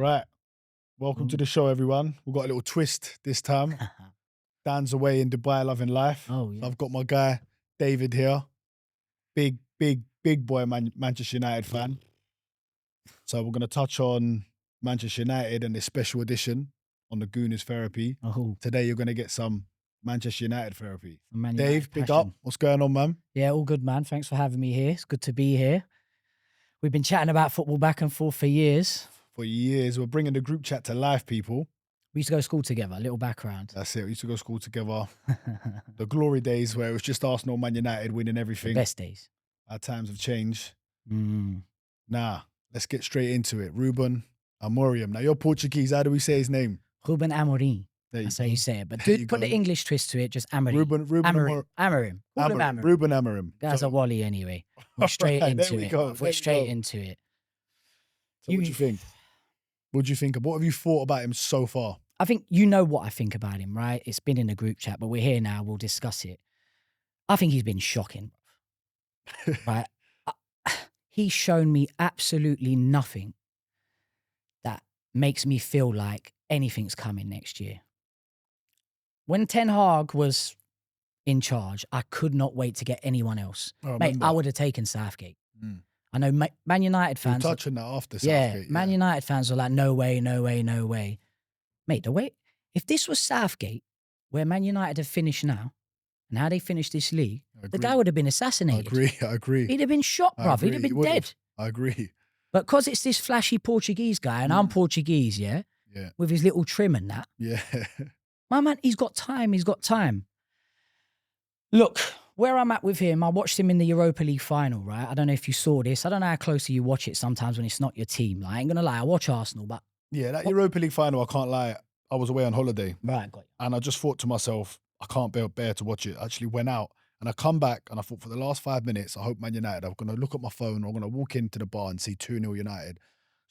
Right. Welcome to the show, everyone. We've got a little twist this time. Dan's away in Dubai loving life. Oh, yeah. So I've got my guy, David, here. Big boy Manchester United fan. So we're going to touch on Manchester United and this special edition on the Goonerz Therapy. Oh, Today, you're going to get some Manchester United therapy. Man Dave, United big passion. up. What's going on, man? Yeah, all good, man. Thanks for having me here. It's good to be here. We've been chatting about football back and forth for years. For years, we're bringing the group chat to life, people. We used to go to school together, a little background. That's it. We used to go to school together. The glory days where it was just Arsenal, Man United winning everything. The best days. Our times have changed. Mm. Nah, let's get straight into it. Ruben Amorim. Now, you're Portuguese. How do we say his name? Ruben Amorim. There you That's go. how you say it. But There you put go. the English twist to it, just Amorim. Ruben Amorim. Amorim. Call him Amorim. Amorim. Ruben Amorim. That's So- a Wally anyway. We're straight Alright, there into we it. go, there We're we straight go. into it. So what do you think? What do you think? What have you thought about him so far? I think you know what I think about him, right? It's been in the group chat, but we're here now. We'll discuss it. I think he's been shocking, right? He's shown me absolutely nothing that makes me feel like anything's coming next year. When Ten Hag was in charge, I could not wait to get anyone else. I Mate, remember. I would have taken Southgate. Mm. I know Man United We'll fans. touch on that after Yeah, Southgate. Man United fans were like, no way, no way, no way. Mate, the way, if this was Southgate, where Man United have finished now, and how they finished this league, I the agree. guy would have been I assassinated. agree. He'd have been shot, I bruv. He'd agree. have He been would have. dead. I agree. But because it's this flashy Portuguese guy, and I'm Portuguese, yeah, Yeah. with his little trim and that, Yeah. my man, he's got time. He's got time. Look, where I'm at with him, I watched him in the Europa League final, right? I don't know if you saw this. I don't know how closely you watch it sometimes when it's not your team. Like, I ain't going to lie. I watch Arsenal, but... Yeah, that Europa League final, I can't lie. I was away on holiday. Right, got you. And I just thought to myself, I can't bear to watch it. I actually went out and I come back and I thought for the last 5 minutes, I hope Man United, I'm going to look at my phone, I'm going to walk into the bar and see 2-0 United.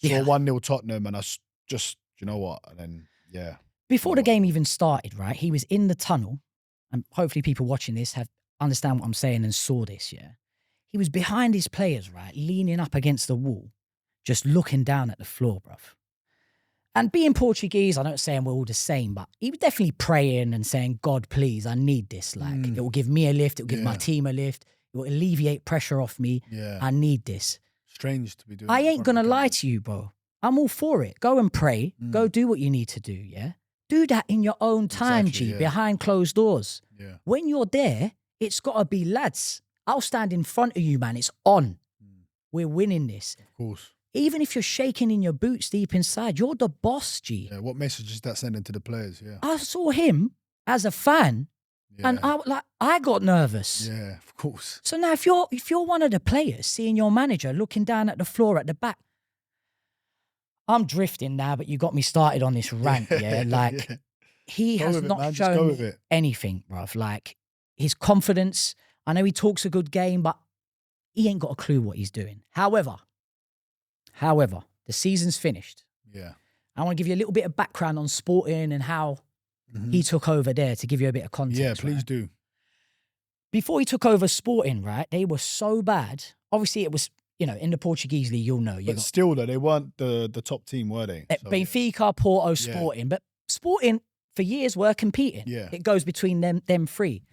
Saw Yeah. 1-0 Tottenham and I just, you know what? And then, yeah. Before the game even started, right, he was in the tunnel, and hopefully people watching this have understand what I'm saying and saw this, yeah? He was behind his players, right, leaning up against the wall, just looking down at the floor, bruv. And being Portuguese, I'm not saying we're all the same, but he was definitely praying and saying, God, please, I need this. Like, it will give me a lift, it will give my Yeah. team a lift, it will alleviate pressure off me. Yeah. I need this. Strange to be doing I that in ain't front of gonna the lie camera. to you, bro. I'm all for it. Go and pray. Go do what you need to do, yeah? Do that in your own time, Exactly, G, yeah. behind closed doors. Yeah. When you're there, it's got to be, lads, I'll stand in front of you, man. It's on. We're winning this. Of course. Even if you're shaking in your boots deep inside, you're the boss, G. Yeah. What message is that sending to the players? Yeah. I saw him as a fan, Yeah. and I got nervous. Yeah, of course. So now, if you're one of the players, seeing your manager looking down at the floor at the back, I'm drifting now, but you got me started on this rant, yeah? Like, Yeah. he Go has with it, not man. Just go shown with me it. anything, bruv. Like, his confidence, I know he talks a good game, but he ain't got a clue what he's doing. However, the season's finished. Yeah. I want to give you a little bit of background on Sporting and how he took over there to give you a bit of context. Yeah, please right? do. Before he took over Sporting, right, they were so bad. Obviously, it was, you know, in the Portuguese league, you'll know. You But got still, though, they weren't the top team, were they? So, Benfica, Porto, Sporting. But Sporting, for years, were competing. Yeah. It goes between them three.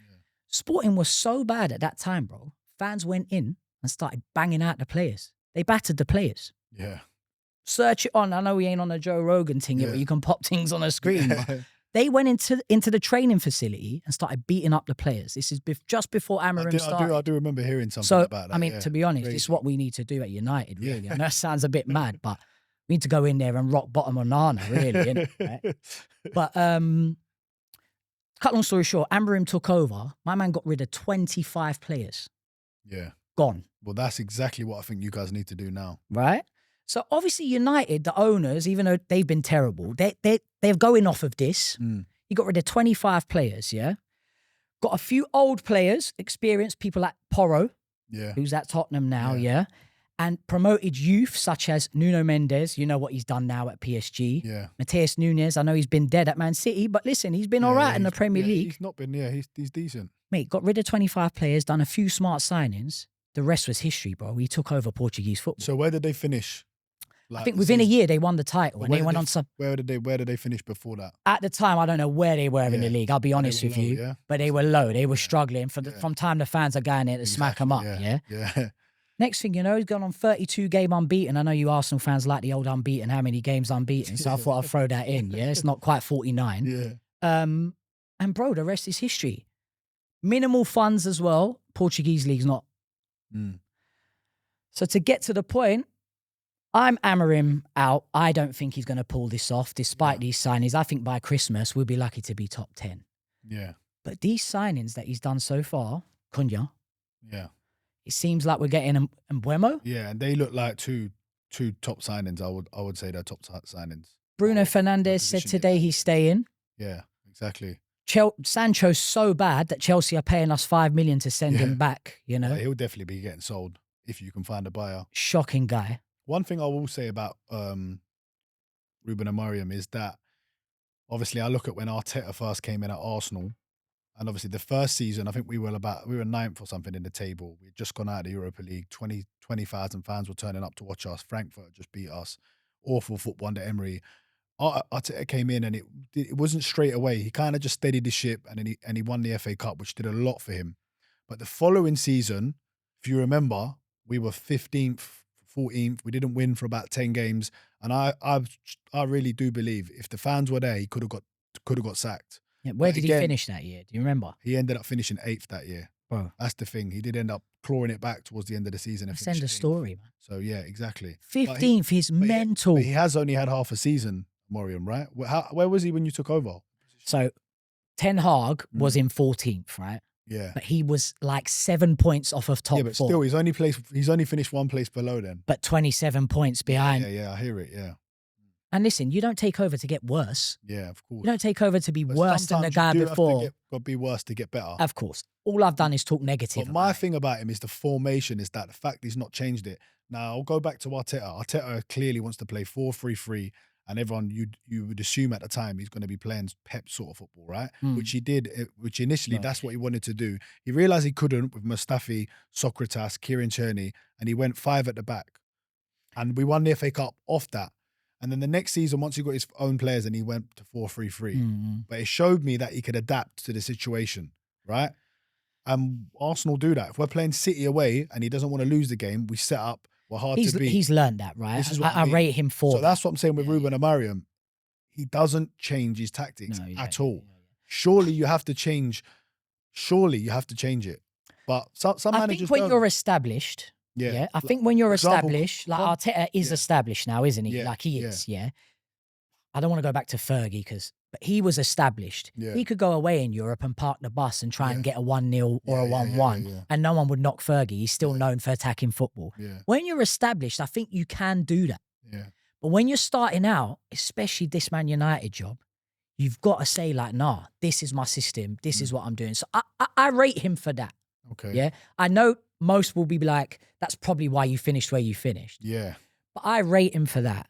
Sporting was so bad at that time, bro. Fans went in and started banging out the players. They battered the players. Yeah. Search it on. I know we ain't on a Joe Rogan thing yet, Yeah. but you can pop things on a screen. Yeah. But they went into the training facility and started beating up the players. This is just before Amorim started. I do remember hearing something So, about that. I mean, yeah. to be honest, Crazy. it's what we need to do at United, Yeah. really. I know that sounds a bit mad, but we need to go in there and rock bottom on Nana, really. Innit, right? But cut long story short, Amorim took over. My man got rid of 25 players. Yeah. Gone, Well, that's exactly what I think you guys need to do now. right? So obviously United, the owners, even though they've been terrible, they're going off of this. He got rid of 25 players, yeah? Got a few old players, experienced people like Porro, Yeah. who's at Tottenham now, yeah? And promoted youth such as Nuno Mendes, you know what he's done now at PSG. Yeah. Mateus Nunes, I know he's been dead at Man City, but listen, he's been all right in the Premier League. He's not been, he's decent. Mate, got rid of 25 players, done a few smart signings. The rest was history, bro. He took over Portuguese football. So where did they finish? I think within a year they won the title, and they went on some. Where did they finish before that? At the time, I don't know where they were in the league. I'll be honest with you, but they were low. They were struggling from time the fans are going in to smack them up. Yeah. Next thing you know, he's gone on 32 game unbeaten. I know you Arsenal fans like the old unbeaten. How many games unbeaten? So I thought I'd throw that in. Yeah, it's not quite 49. Yeah. And bro, the rest is history. Minimal funds as well. Portuguese league's not. So to get to the point, I'm hammering out. I don't think he's going to pull this off despite these signings. I think by Christmas, we'll be lucky to be top 10. Yeah. But these signings that he's done so far, Cunha. Yeah. It seems like we're getting Mbuemo. Yeah, and they look like two top signings. I would say they're top signings. Bruno Fernandes said today he's staying. Yeah, exactly. Sancho's so bad that Chelsea are paying us 5 million to send him back. You know, he'll definitely be getting sold if you can find a buyer. Shocking guy. One thing I will say about Ruben Amorim is that obviously I look at when Arteta first came in at Arsenal, and obviously the first season I think we were ninth or something in the table. We'd just gone out of the Europa League. 20,000 fans were turning up to watch us. Frankfurt just beat us. Awful football under Emery. Arteta came in and it wasn't straight away. He kind of just steadied the ship and he won the FA Cup, which did a lot for him. But the following season, if you remember, we were 15th, 14th. We didn't win for about 10 games. And I really do believe if the fans were there, he could have got sacked. Yeah, where did he finish that year? Do you remember? He ended up finishing 8th that year. Bro. That's the thing. He did end up clawing it back towards the end of the season. Send a story, man. So yeah, exactly. 15th is mental. But he has only had half a season, Morium, right? Where was he when you took over? So Ten Hag was in 14th, right? Yeah. But he was like 7 points off of top 4. Still, he's only finished one place below then. But 27 points behind. Yeah, I hear it, yeah. And listen, you don't take over to get worse. Yeah, of course. You don't take over to be worse than the guy before. Got to be worse to get better. Of course. All I've done is talk negative. But my thing about him is the formation, is that the fact he's not changed it. Now, I'll go back to Arteta. Arteta clearly wants to play 4-3-3, and everyone, you would assume at the time he's going to be playing Pep sort of football, right? Which he did, which initially that's what he wanted to do. He realised he couldn't with Mustafi, Socrates, Kieran Tierney, and he went 5 at the back. And we won the FA Cup off that. And then the next season, once he got his own players, and he went to 4-3-3. But it showed me that he could adapt to the situation, right? Arsenal do that. If we're playing City away and he doesn't want to lose the game, we set up, we're hard to beat. He's learned that, right? I rate him for So that's what I'm saying with Ruben Amorim. He doesn't change his tactics at all. Surely you have to change it. But some managers I think when you're established... Yeah. I think when you're established, like Arteta is established now, isn't he? Like he is, I don't want to go back to Fergie but he was established. Yeah. He could go away in Europe and park the bus and try and get a 1-0 or a 1-1 and no one would knock Fergie. He's still known for attacking football. Yeah. When you're established, I think you can do that. Yeah. But when you're starting out, especially this Man United job, you've got to say like, nah, this is my system. This is what I'm doing. So I rate him for that. Okay. Yeah. I know most will be like, that's probably why you finished where you finished. Yeah. But I rate him for that.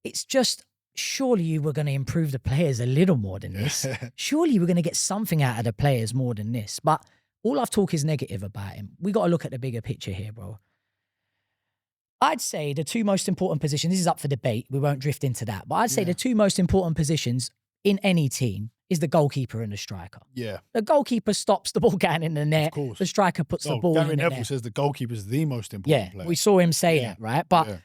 It's just, surely you were going to improve the players a little more than this. Surely you were going to get something out of the players more than this. But all I've talked is negative about him. We got to look at the bigger picture here, bro. I'd say the two most important positions, this is up for debate. We won't drift into that. But I'd say the two most important positions in any team is the goalkeeper and the striker. Yeah. The goalkeeper stops the ball going in the net. Of course. The striker puts the ball in the net. Gary Neville says the goalkeeper is the most important player. We saw him say that, right? But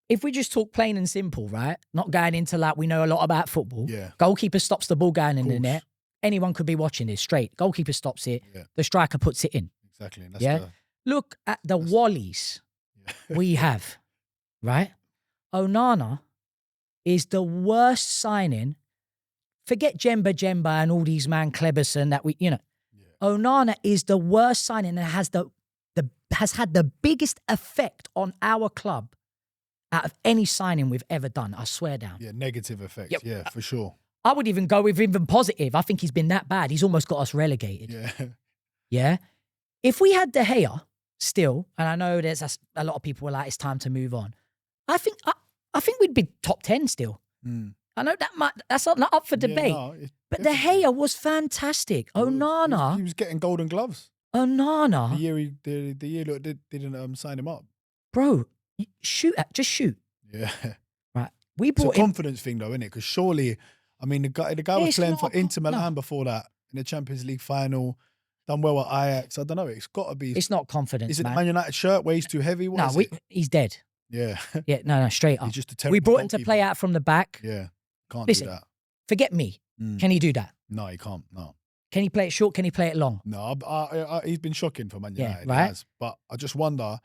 if we just talk plain and simple, right? Not going into like we know a lot about football. Yeah. Goalkeeper stops the ball going in the net. Anyone could be watching this straight. Goalkeeper stops it. Yeah. The striker puts it in. Exactly. And that's Look at the Wallies we have, right? Onana is the worst signing. Forget Jemba and all these man Kleberson that we, Onana is the worst signing and has had the biggest effect on our club out of any signing we've ever done. I swear down. Yeah, negative effect. Yeah, for sure. I would even go with even positive. I think he's been that bad. He's almost got us relegated. Yeah. Yeah. If we had De Gea still, and I know there's a lot of people were like, it's time to move on. I think we'd be top 10 still. I know that's not up for debate. But De Gea was fantastic. Onana. He was getting golden gloves. Onana. The year didn't sign him up. Bro, just shoot. Yeah. right? We It's a brought him. confidence thing, though, isn't it? Because surely, I mean, the guy was It's playing not for a Inter no. Milan before that in the Champions League final. Done well at Ajax. I don't know. It's got to be. It's not confidence, Is it the man. Man United shirt? Weighs too heavy? What No, is it? he's dead. Yeah. Yeah, no, straight He's up. just a terrible We brought him to play goalkeeper. out from the back. Yeah. Can't Listen, do that. forget me. Mm. Can he do that? No, he can't. No. Can he play it short? Can he play it long? No, he's been shocking for Man Yeah, United. right? He has. But I just wonder,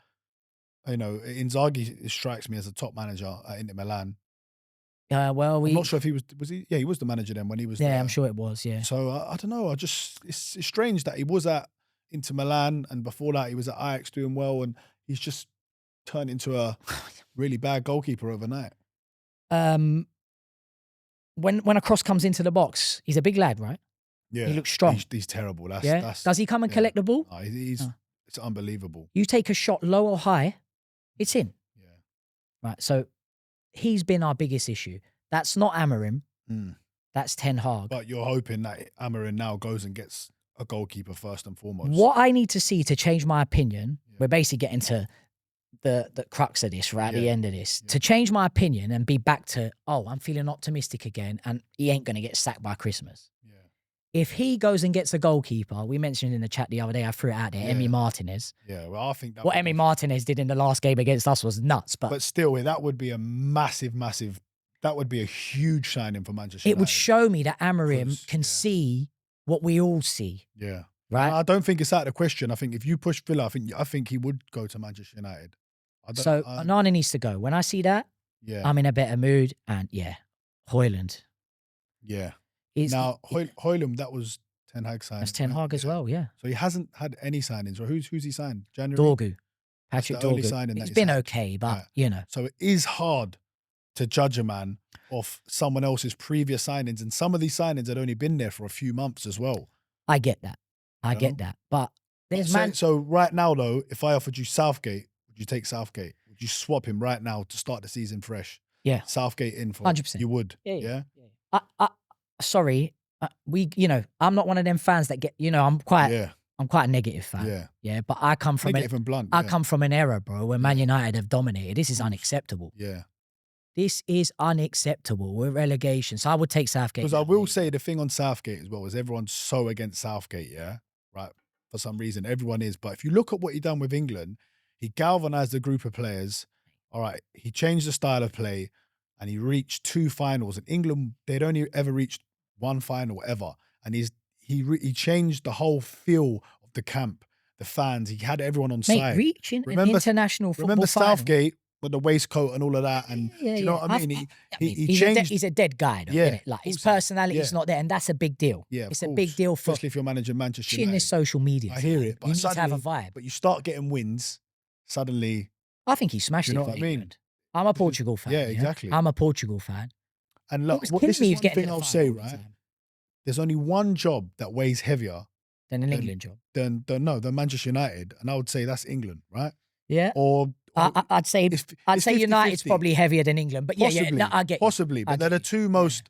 Inzaghi strikes me as a top manager at Inter Milan. Well, I'm not sure if he was he? Yeah, he was the manager then when he was there. Yeah, I'm sure it was, yeah. So I don't know. It's strange that he was at Inter Milan and before that he was at Ajax doing well and he's just turned into a really bad goalkeeper overnight. When a cross comes into the box, he's a big lad, right? Yeah, He looks strong. He's terrible. Does he come and collect the ball? No, it's unbelievable. You take a shot low or high, it's in. Yeah. Right, so he's been our biggest issue. That's not Amorim. Mm. That's Ten Hag. But you're hoping that Amorim now goes and gets a goalkeeper first and foremost. What I need to see to change my opinion, we're basically getting to the crux of this, right? At the end of this. Yeah. To change my opinion and be back to, I'm feeling optimistic again and he ain't going to get sacked by Christmas. Yeah. If he goes and gets a goalkeeper, we mentioned in the chat the other day, I threw it out there, Emi Martinez. Yeah, well, I think that What Emi Martinez did in the last game against us was nuts. But still, that would be a massive, that would be a huge signing for Manchester it would United. show me that Amorim can see what we all see. Yeah. Right? I don't think it's out of the question. I think if you push Villa, I think he would go to Manchester United. Onana needs to go. When I see that, I'm in a better mood. And Højlund. Yeah. Now, Højlund, that was Ten Hag signing. That's Ten Hag as well, yeah. So he hasn't had any signings. Right? Who's he signed? January? Dorgu. Patrick Dorgu. It's been okay, but, So it is hard to judge a man off someone else's previous signings. And some of these signings had only been there for a few months as well. I get that. I get that. But there's So right now, though, if I offered you Southgate, would you take Southgate? Would you swap him right now to start the season fresh? Yeah. Southgate in for 100%. You would? Yeah. Sorry. I'm not one of them fans that get, I'm quite a negative fan. Yeah. Yeah. But I come from negative and blunt. I come from an era, bro, where Man United have dominated. This is unacceptable. Yeah. This is unacceptable. We're relegation. So I would take Southgate. Because I will say the thing on Southgate as well is everyone's so against Southgate, yeah? Right. For some reason, everyone is. But if you look at what he done with England, he galvanized a group of players. All right. He changed the style of play and he reached 2 finals. In England, they'd only ever reached 1 final ever. And he changed the whole feel of the camp, the fans. He had everyone on side. Reaching an international football Remember final. Southgate with the waistcoat and all of that? And do you know what I mean? He changed. He's a dead guy, though, isn't it? Like his personality's not there, and that's a big deal. Yeah, it's a big deal for especially if you're managing Manchester United. in this social media. I hear it, but you need to have a vibe. But you start getting wins, suddenly. I think he smashed it. You know for what I mean? England. I'm a Portugal fan. Yeah, exactly. I'm a Portugal fan. And look, this is one thing I'll say, right? There's only one job that weighs heavier than an England job. Than Manchester United, and I would say that's England, right? Yeah. Or I'd say 50-50. United's probably heavier than England, but possibly, no, I get you. Possibly, but they're the 2 most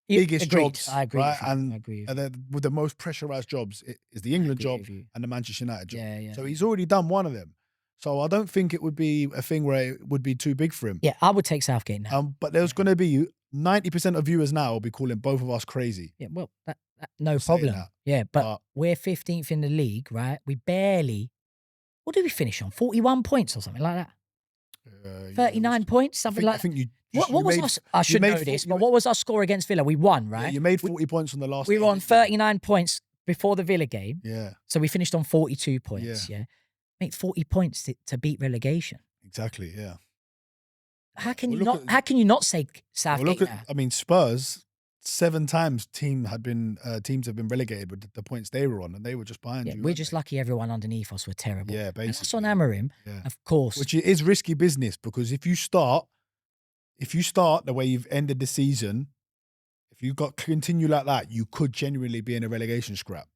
biggest jobs, I agree, right? I agree. And with the most pressurized jobs is the England job and the Manchester United job. Yeah. So he's already done one of them. So I don't think it would be a thing where it would be too big for him. Yeah, I would take Southgate now. But there's going to be 90% of viewers now will be calling both of us crazy. Yeah, well, that no problem. Yeah, but we're 15th in the league, right? We barely. What did we finish on? 41 points or something like that. 39 points, something like that. I think what was our, I should know this, but what was our score against Villa? We won, right? Yeah, you made 40 points on the last. We were on 39 points before the Villa game. Yeah. So we finished on 42 points. Yeah. Make 40 points to beat relegation. Exactly. Yeah. How can you not say Southgate? Spurs. 7 times teams have been relegated with the points they were on, and they were just behind you. We're just lucky everyone underneath us were terrible. Yeah, basically. And that's on Amorim, of course. Which is risky business because if you start the way you've ended the season, if you continue like that, you could genuinely be in a relegation scrap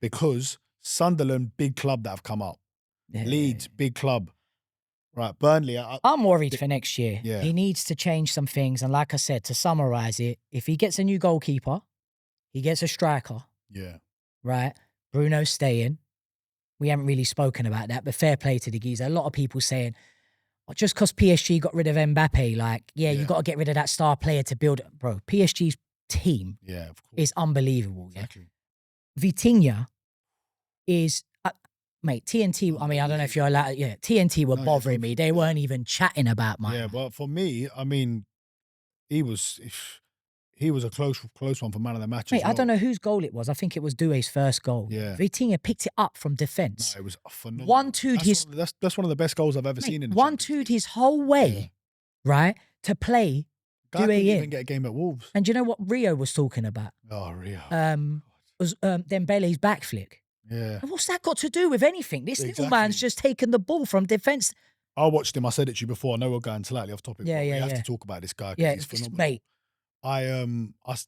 because Sunderland, big club that have come up, Leeds, big club. Right, Burnley. I'm worried for next year. Yeah. He needs to change some things. And like I said, to summarise it, if he gets a new goalkeeper, he gets a striker. Yeah. Right? Bruno's staying. We haven't really spoken about that, but fair play to the geezer. A lot of people saying, just because PSG got rid of Mbappe, like, Yeah. you got to get rid of that star player to build it. Bro, PSG's team Yeah, of course. is unbelievable. Exactly. Yeah. Vitinha is, mate, TNT, I mean, I don't know if you're allowed, TNT were bothering me. They weren't even chatting about my man. But for me, I mean, he was a close one for man of the match. Mate, I don't know whose goal it was. I think it was Doué's first goal. Yeah. Vitinha picked it up from defence. No, it was phenomenal. One-two'd his... That's one of the best goals I've ever seen in the one-two'd his whole way, right, to play Guy Doué didn't in. even get a game at Wolves. And do you know what Rio was talking about? Oh, Rio. Was Dembele's back flick. Yeah. And what's that got to do with anything? This little man's just taken the ball from defence. I watched him. I said it to you before. I know we're going slightly off topic. Yeah, but yeah, we have yeah. to talk about this guy. Yeah, he's phenomenal. mate. I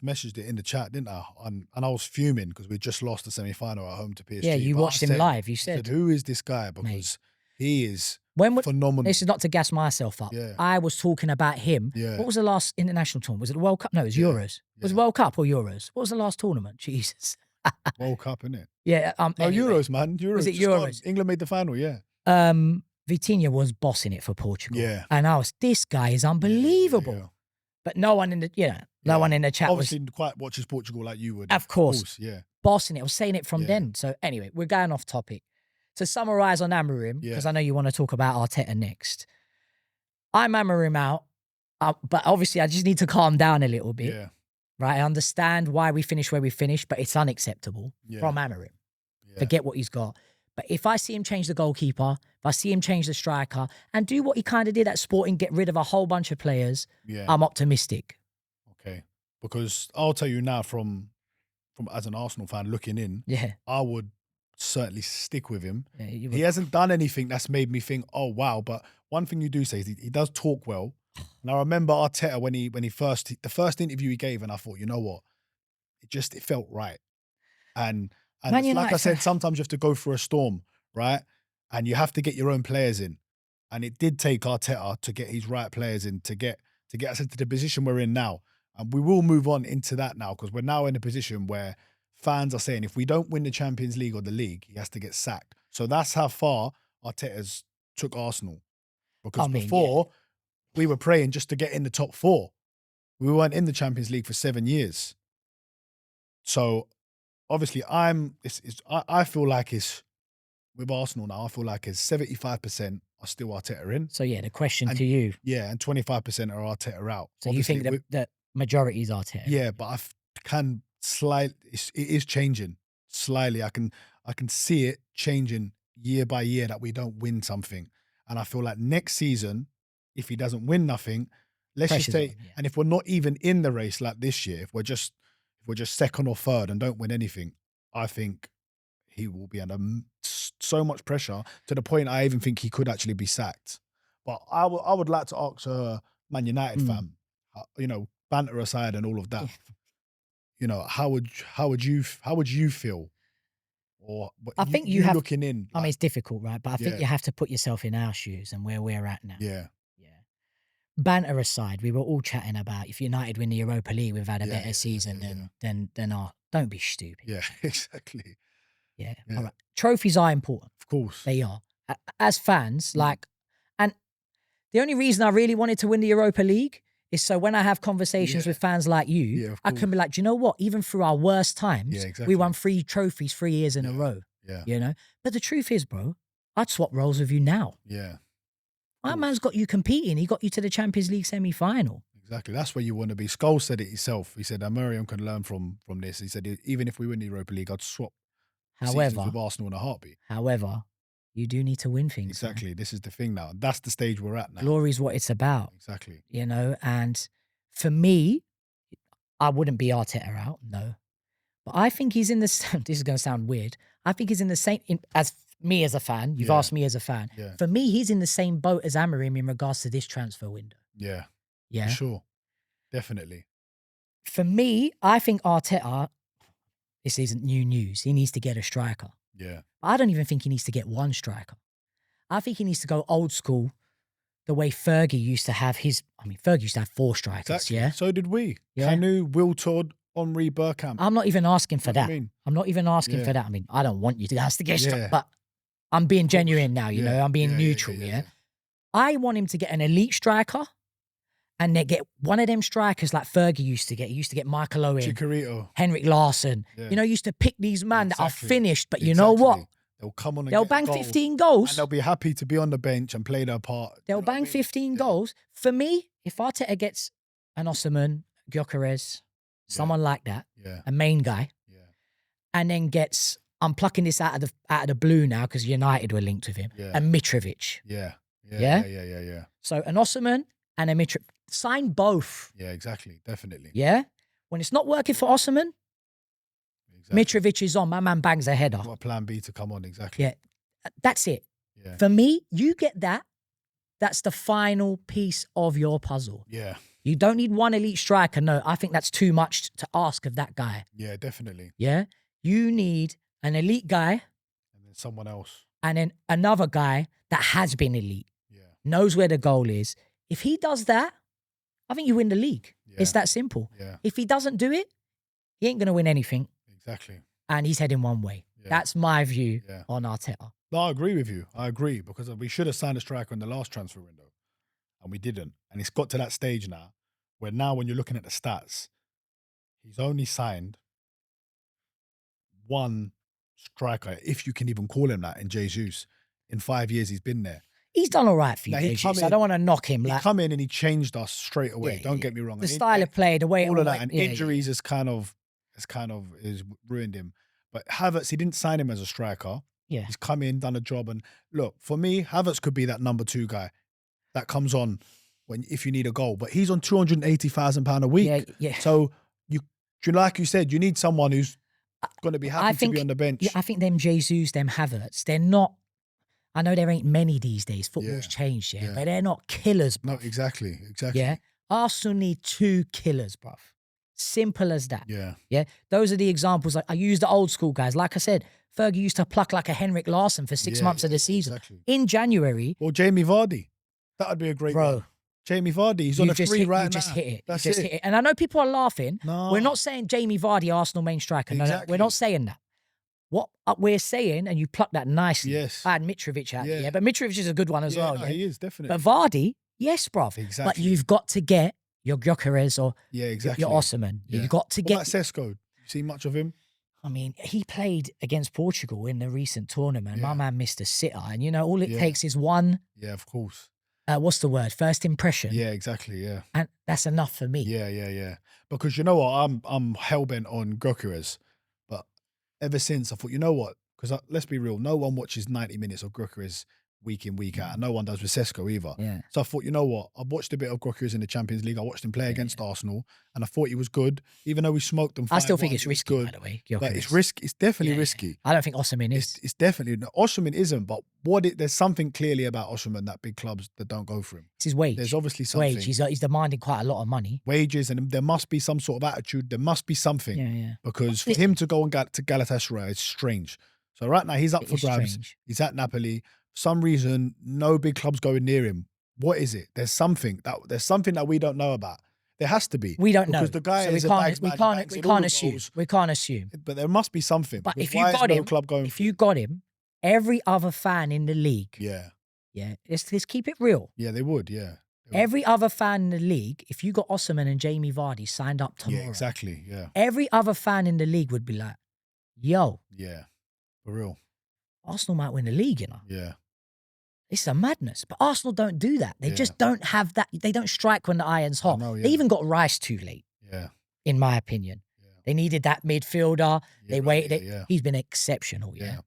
messaged it in the chat, didn't I? And I was fuming because we just lost the semi-final at home to PSG. Yeah, you But watched him live. You said, "Who is this guy?" Because he is phenomenal. This is not to gas myself up. Yeah. I was talking about him. Yeah. What was the last international tournament? Was it the World Cup? No, it was Euros. Was it World Cup or Euros? What was the last tournament? Jesus. World Cup, innit? Yeah. No, anyway. Euros, man. Euros. Was it Just gone. Euros? England made the final, yeah. Vitinha was bossing it for Portugal. Yeah. And this guy is unbelievable. Yeah. But no one in the, no one in the chat obviously quite watches Portugal like you would. Of course. Yeah. Bossing it. I was saying it from then. So anyway, we're going off topic. To summarise on Amorim, because I know you want to talk about Arteta next. I'm Amorim out, but obviously I just need to calm down a little bit. Yeah. Right? I understand why we finished where we finished, but it's unacceptable from Amorim. Yeah. Forget what he's got. But if I see him change the goalkeeper, if I see him change the striker, and do what he kind of did at Sporting, get rid of a whole bunch of players, I'm optimistic. Okay. Because I'll tell you now, from as an Arsenal fan looking in, I would certainly stick with him. Yeah, he hasn't done anything that's made me think, oh wow. But one thing you do say is he does talk well. And I remember Arteta when he the first interview he gave, and I thought, you know what, it felt right. And like I said, sometimes you have to go through a storm, right? And you have to get your own players in. And it did take Arteta to get his right players in to get us into the position we're in now. And we will move on into that now, because we're now in a position where fans are saying if we don't win the Champions League or the league, he has to get sacked. So that's how far Arteta's took Arsenal. Because before, we were praying just to get in the top 4. We weren't in the Champions League for 7 years. So obviously I feel like it's, with Arsenal now, I feel like it's 75% are still Arteta in. So the question to you. Yeah, and 25% are Arteta out. So obviously, you think that majority is Arteta? Yeah, but I can slightly, it is changing slightly. I can see it changing year by year that we don't win something. And I feel like next season, if he doesn't win nothing, let's just say, and if we're not even in the race like this year, if we're just second or third and don't win anything, I think he will be under so much pressure to the point I even think he could actually be sacked. But I would like to ask a Man United fan, banter aside and all of that, how would you feel? Or I think you have looking in. I mean, it's difficult, right? But I think you have to put yourself in our shoes and where we're at now. Yeah. Banter aside, we were all chatting about if United win the Europa League, we've had a better season than our. Don't be stupid. Yeah, exactly. Yeah. All right. Trophies are important. Of course. They are. As fans, and the only reason I really wanted to win the Europa League is so when I have conversations with fans like you, I can be like, do you know what? Even through our worst times, we won 3 trophies 3 years in a row. Yeah. But the truth is, bro, I'd swap roles with you now. Yeah. My man's got you competing. He got you to the Champions League semi-final. Exactly. That's where you want to be. Scholes said it himself. He said, Muriel can learn from this. He said, even if we win the Europa League, I'd swap seasons with Arsenal in a heartbeat. However, you do need to win things. Exactly. Man. This is the thing now. That's the stage we're at now. Glory's what it's about. Exactly. And for me, I wouldn't be Arteta out, no. But I think he's in this is going to sound weird. I think he's in the same, as me as a fan, you've asked me as a fan. Yeah. For me, he's in the same boat as Amorim in regards to this transfer window. Yeah. Yeah. For sure. Definitely. For me, I think Arteta, this isn't new news, he needs to get a striker. Yeah. I don't even think he needs to get one striker. I think he needs to go old school, the way Fergie used to have Fergie used to have 4 strikers, exactly. yeah? So did we. Yeah. Kanu, Wiltord, Henri, Bergkamp. I'm not even asking for that. I'm not even asking Yeah. for that. I mean, I don't want you to guys to get Yeah. but I'm being genuine now, you know? I'm being neutral, yeah? I want him to get an elite striker and then get one of them strikers like Fergie used to get. He used to get Michael Owen, Chicharito. Henrik Larsson. Yeah. You know, used to pick these men that are Exactly. finished, but you know what? They'll come on and They'll get bang a goal, 15 goals. and they'll be happy to be on the bench and play their part. They'll You know what I bang mean? 15 goals. For me, if Arteta gets an Osimhen, Gyökeres, someone like that, Yeah. a main guy, Yeah. and then gets, I'm plucking this out of the blue now because United were linked with him, Yeah. and Mitrovic. Yeah. Yeah? Yeah. So an Osimhen and a Mitrovic. Sign both. Yeah, exactly. Definitely. Yeah? When it's not working for Osimhen, Exactly. Mitrovic is on. My man bangs a header. Got a plan B to come on, exactly. Yeah. That's it. Yeah. For me, you get that. That's the final piece of your puzzle. Yeah. You don't need one elite striker. No, I think that's too much to ask of that guy. Yeah, definitely. Yeah? You need an elite guy And then someone else. and then another guy that has been elite, Yeah. knows where the goal is. If he does that, I think you win the league. Yeah. It's that simple. Yeah. If he doesn't do it, he ain't going to win anything. Exactly. And he's heading one way. Yeah. That's my view Yeah. on Arteta. No, I agree with you. I agree, because we should have signed a striker in the last transfer window, and we didn't. And it's got to that stage now where now when you're looking at the stats, he's only signed one striker, if you can even call him that, in Jesus. In 5 years he's been there. He's done all right for you, Now, he Jesus. come I in- don't want to knock him. He Like, come in and he changed us straight away. Yeah, Don't yeah. get me wrong. the And style of play, the way all of that, and yeah, injuries has kind of ruined him. But Havertz, he didn't sign him as a striker. Yeah. He's come in, done a job, and look, for me, Havertz could be that number 2 guy that comes on if you need a goal. But he's on £280,000 a week. Yeah. So like you said, you need someone who's going to be happy to be on the bench. Yeah, I think them Jesus, them Havertz, they're not. I know there ain't many these days. Football's changed, yeah, but they're not killers, bruv. No, exactly. Yeah. Arsenal need 2 killers, bruv. Simple as that. Yeah. Yeah. Those are the examples. I use the old school guys. Like I said, Fergie used to pluck like a Henrik Larsson for 6 months of the season. Exactly. In January, Or Jamie Vardy. That would be a great bro. one. Jamie Vardy, he's on a free right now. You just hit it. That's you just it. hit it. And I know people are laughing. No. We're not saying Jamie Vardy, Arsenal main striker. No, Exactly. we're not saying that. What we're saying, and you plucked that nicely. Yes. I had Mitrovic out Yeah. there, but Mitrovic is a good one as well. No, Yeah? he is, definitely. But Vardy, yes, bruv. But Exactly. you've got to get your Gyökeres or Yeah, exactly. your Osimhen. Yeah. You've got to What get. about Sesko? You see much of him? I mean, he played against Portugal in the recent tournament. My Yeah. man missed a sitter. And, you know, all it Yeah. takes is one, Yeah, of course. what's the word? First impression. Yeah, exactly. Yeah. And that's enough for me. Yeah. Because you know what? I'm hell-bent on Gyökeres. But ever since, I thought, you know what? Because let's be real, no one watches 90 minutes of Gyökeres week in, week out. And no one does with Sesko either. Yeah. So I thought, you know what? I've watched a bit of Gyökeres in the Champions League. I watched him play against Arsenal, and I thought he was good, even though we smoked them 5-1. I still think it's he was risky, good. by the way. But Gyökeres. it's risky. It's definitely Yeah. risky. I don't think Osimhen is. It's definitely Osimhen isn't, but there's something clearly about Osimhen that big clubs that don't go for him. It's his wage. There's obviously something. Wage. He's demanding quite a lot of money. Wages, and there must be some sort of attitude. There must be something. Yeah. Because for him to go and get to Galatasaray, it's strange. So right now he's up It for is grabs. strange. He's at Napoli. For some reason, no big club's going near him. What is it? There's something that we don't know about. There has to be. We don't know. Because the guy So we is a can't, bags we man, can't, banks we in all can't the assume. goals. We can't assume. But there must be something. But because if you why is got no him, club going if for you got him, every other fan in the league, Yeah. let's keep it real. Yeah, they would, yeah. Every other fan in the league, if you got Osimhen and Jamie Vardy signed up tomorrow, Yeah, exactly. Yeah. every other fan in the league would be like, yo, Yeah. For real. Arsenal might win the league, you know. Yeah. It's a madness. But Arsenal don't do that. They Yeah. just don't have that. They don't strike when the iron's hot. know, yeah. They even got Rice too late, Yeah. in my opinion. Yeah. They needed that midfielder. They right, waited. yeah. He's been exceptional, yeah. Yeah.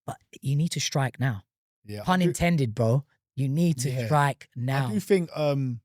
But you need to strike now. Yeah. Pun intended, bro. You need to Yeah. strike I now. do think I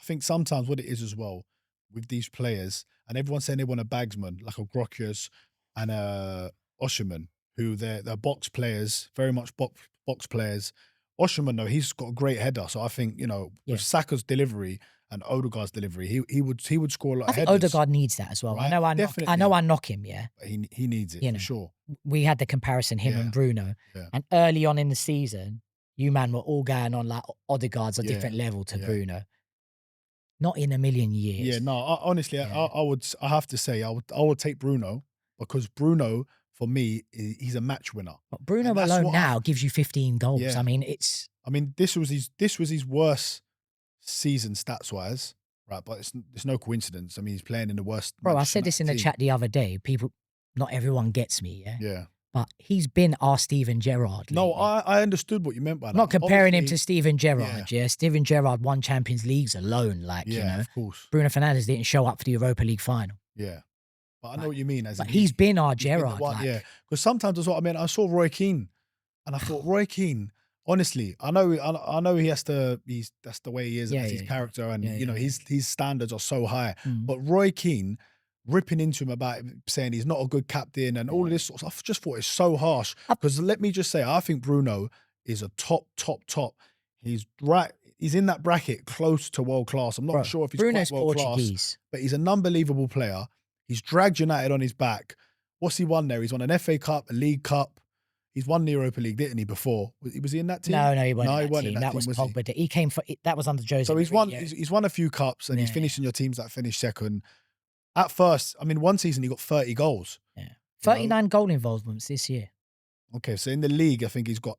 think sometimes what it is as well with these players, and everyone's saying they want a bagsman like a Gyökeres and a Osimhen, who they're box players, very much box players. Osimhen though, he's got a great header, so I think Yeah. with Saka's delivery and Odegaard's delivery, he would score a lot I of think headers. Odegaard needs that as well. Right? I know I Definitely. knock him, yeah. But he needs it You for know. sure. We had the comparison, him Yeah. and Bruno. Yeah. And early on in the season, you man were all going on like Odegaard's a Yeah. different level to Yeah. Bruno. Not in a million years. Yeah, no, honestly, Yeah. I have to say I would take Bruno, because Bruno for me, he's a match winner. But Bruno And that's alone what now gives you 15 goals. Yeah. I mean, it's I mean, this was his worst season stats wise, right? But it's no coincidence. I mean, he's playing in the worst. bro. I Manchester said this in the United chat the other day. People, not everyone gets me, yeah. team. Yeah. But he's been our Steven Gerrard. No, lately. I understood what you meant by that. Not comparing him Obviously- to Steven Gerrard, yeah. Steven Gerrard won Champions Leagues alone, like, Yeah, you know. of course. Bruno Fernandes didn't show up for the Europa League final. Yeah. But I know what you mean. But he's been our he's been the Gerrard. one- Like, yeah. Because sometimes that's what I mean. I saw Roy Keane, and I thought Roy Keane. Honestly, I know he has to. That's the way he is. Yeah, That's his yeah, character, and yeah, you know yeah. his standards are so high. Mm. But Roy Keane ripping into him about saying he's not a good captain and all of this sort of stuff. I just thought it's so harsh. Because let me just say, I think Bruno is a top. He's right. He's in that bracket close to world class. I'm not bro, sure if he's Bruno's quite world class, Portuguese. but he's an unbelievable player. He's dragged United on his back. What's he won there? He's won an FA Cup, a League Cup. He's won the Europa League, didn't he? Before was he in that team? No, he wasn't. No, in he that wasn't in team. that That was team, was he? Pogba. He came for that was under Jose. So he's won. Mourinho. He's won a few cups, and he's Yeah, finished in your teams that finished second. At first, I mean, one season he got 30 goals. Yeah. 39 goal involvements this year. Okay, so in the league, I think he's got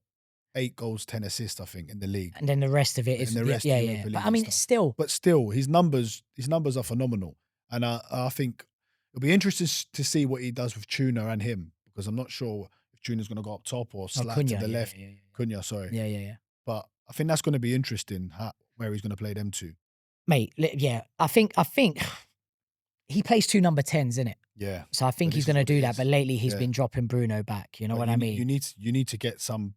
8 goals, 10 assists. I think in the league, And then the rest of it is And the rest yeah. Europa League But I and mean, stuff. it's still but still, his numbers are phenomenal, and I think it'll be interesting to see what he does with Tuna and him, because I'm not sure if Tuna's going to go up top or slide Cunha, to the yeah, left. yeah. Cunha, sorry. Yeah. But I think that's going to be interesting where he's going to play them to. Mate, yeah. I think he plays 2 number 10s, isn't it? Yeah. So I think But he's this is going to what do it that. is. But lately he's Yeah. been dropping Bruno back. You know But what I mean? You need to get some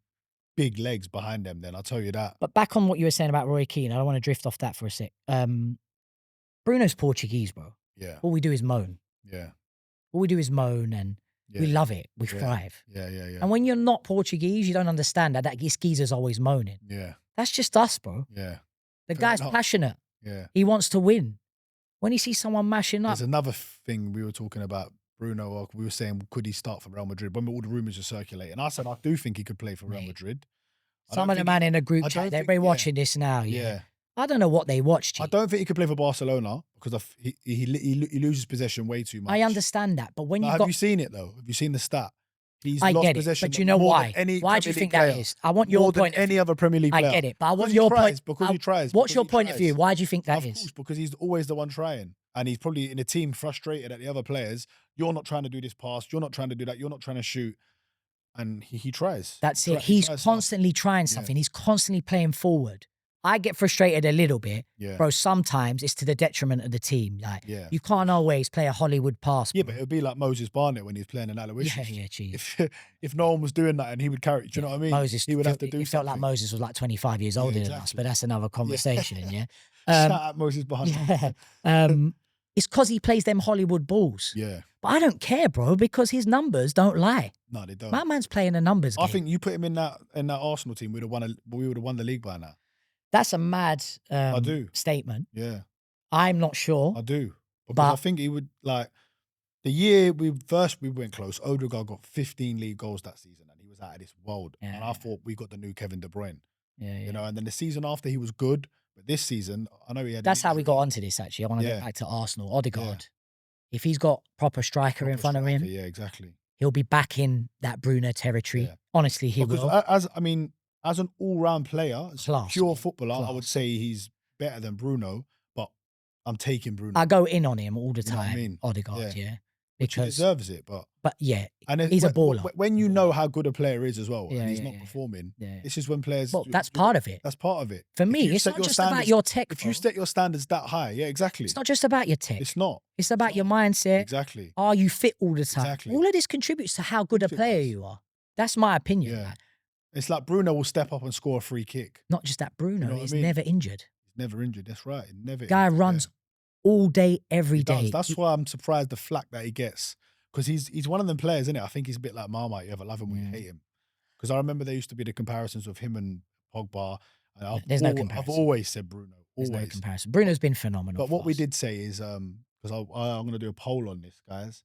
big legs behind them. Then I'll tell you that. But back on what you were saying about Roy Keane, I don't want to drift off that for a sec. Bruno's Portuguese, bro. Yeah. All we do is moan. Yeah. All we do is moan, and Yeah. we love it. We Yeah. thrive. Yeah. And when you're not Portuguese, you don't understand that geezer's always moaning. Yeah. That's just us, bro. Yeah. The Fair guy's enough. passionate. Yeah. He wants to win. When he sees someone mashing up, There's another thing we were talking about Bruno. Or we were saying, could he start for Real Madrid? When all the rumors are circulating, I said I do think he could play for Real Mate. Madrid. I some don't of the think man in a I group don't chat, they're think- very yeah. watching this now. Yeah. Yeah. I don't know what they watched. I don't think he could play for Barcelona because he loses possession way too much. I understand that, but when Now, you've have got, you seen it though? Have you seen the stat? He's I lost get it, possession. but you know more why? than any Why do you Premier think League that player. is? I want More your than point. any other Premier League I player. get it, but I want Because he your tries, point. because he tries. What's because your he point of tries. view? Why do you think that Of is? course, because he's always the one trying, and he's probably in a team frustrated at the other players. You're not trying to do this pass. You're not trying to do that. You're not trying to shoot, and he tries. That's He it. tries- he He's tries stuff. constantly trying something. He's constantly playing forward. I get frustrated a little bit, Yeah. bro. Sometimes it's to the detriment of the team. Like, Yeah. you can't always play a Hollywood pass. Yeah, bro. but it would be like Moses Barnett when he was playing in Aloysius. yeah, geez. If no one was doing that and he would carry, do you know what I mean? Moses, he would have to do it felt like something. Moses was like 25 years older than us, exactly. but that's another conversation. Yeah. Shout out Moses Barnett. Yeah. It's because he plays them Hollywood balls. Yeah. But I don't care, bro, because his numbers don't lie. No, they don't. My man's playing a numbers game. I think you put him in that Arsenal team, we would have won the league by now. That's a mad do. statement. Yeah, I'm not sure. I do. Because But- I think he would like the year we went close. Odegaard got 15 league goals that season, and he was out of this world. Yeah, and I thought we got the new Kevin De Bruyne. Yeah, You know, and then the season after he was good, but this season I know he had. an That's how we injury. got onto this, actually. I want to Yeah. get back to Arsenal. Odegaard. If he's got proper striker in Proper front of him, striker, Yeah, exactly. he'll be back in that Bruno territory. Yeah. Honestly, he Because will. as an all-round player, as a Class, pure mate. footballer, I would Class. say he's better than Bruno, but I'm taking Bruno. I go in on him all the You know what I time, mean? Odegaard, Yeah. yeah. Which he Because, deserves it, but yeah, and he's a baller. When you know how good a player is as well, Yeah, and he's yeah, not yeah. performing, yeah. this is when players. Well, that's part of it. That's part of it. For If me, you it's set not your just about standards- your tech, If you bro. set your standards that high, yeah, exactly. It's not just about your tech. It's not It's about your mindset. exactly. Are you fit all the time? Exactly. All of this contributes to how good a course it player does. you are. That's my opinion. Yeah. Like, It's like Bruno will step up and score a free kick. not just that Bruno know what I is mean? never injured. He's never injured. That's right. Never. Guy injured, runs yeah. all day, every He does. day. That's why I'm surprised the flack that he gets, because he's one of them players, isn't it? I think he's a bit like Marmite. You either love him or you hate him. Because I remember there used to be the comparisons of him and Pogba. And There's no I've comparison. always said Bruno. There's Always. no comparison. Bruno's been phenomenal. But what for we us. did say is, because I'm going to do a poll on this, guys,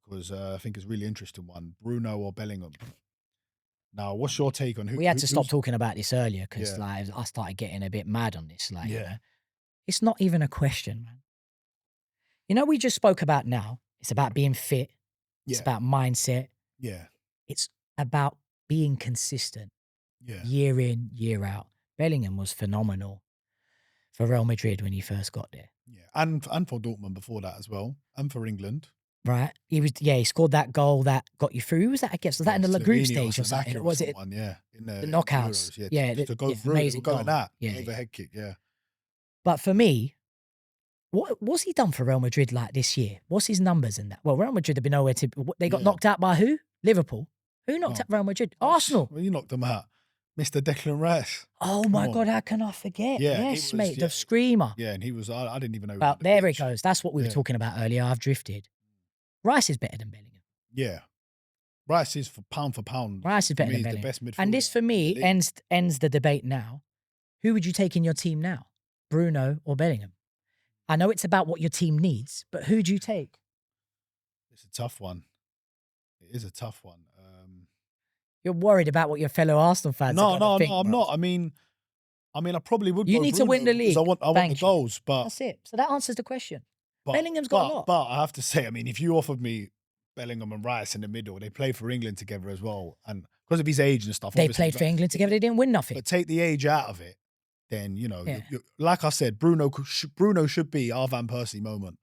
because I think it's a really interesting one. Bruno or Bellingham? Now, what's your take on who? We had to stop who's- talking about this earlier because Yeah. like I started getting a bit mad on this. Like, you Yeah. know, it's not even a question, man. You know, we just spoke about now. It's about being fit. It's Yeah. about mindset. Yeah. It's about being consistent Yeah. year in, year out. Bellingham was phenomenal for Real Madrid when he first got there. Yeah. And for Dortmund before that as well. And for England. Right? He scored that goal that got you through. Who was that against? Was that in the group stage or something? Was it one, yeah. In the knockouts? Euros, Yeah, to go through, amazing they were goal. going that. Yeah, Overhead kick, yeah. But for me, what's he done for Real Madrid like this year? What's his numbers in that? Well, Real Madrid have been nowhere to. They got knocked out by who? Liverpool. Who knocked out Real Madrid? Arsenal. Well, you knocked them out. Mr. Declan Rice. Oh my God, how can I forget? Yeah, yes, mate, the screamer. Yeah, and he was, I didn't even know. Well, there it goes. That's what we were talking about earlier. I've drifted. Rice is better than Bellingham. Yeah. Rice is for pound. Rice is better than Bellingham. The best midfielder. And this, for me, ends the debate now. Who would you take in your team now? Bruno or Bellingham? I know it's about what your team needs, but who do you take? It's a tough one. It is a tough one. You're worried about what your fellow Arsenal fans are going to think. No, I'm not. I mean, I probably would. You need to win the league. I want the goals, but that's it. So that answers the question. Bellingham's got a lot. But I have to say, I mean, if you offered me Bellingham and Rice in the middle, they play for England together as well, and because of his age and stuff, they played for England together. They didn't win nothing. But take the age out of it, then you're, like I said, Bruno should be our Van Persie moment.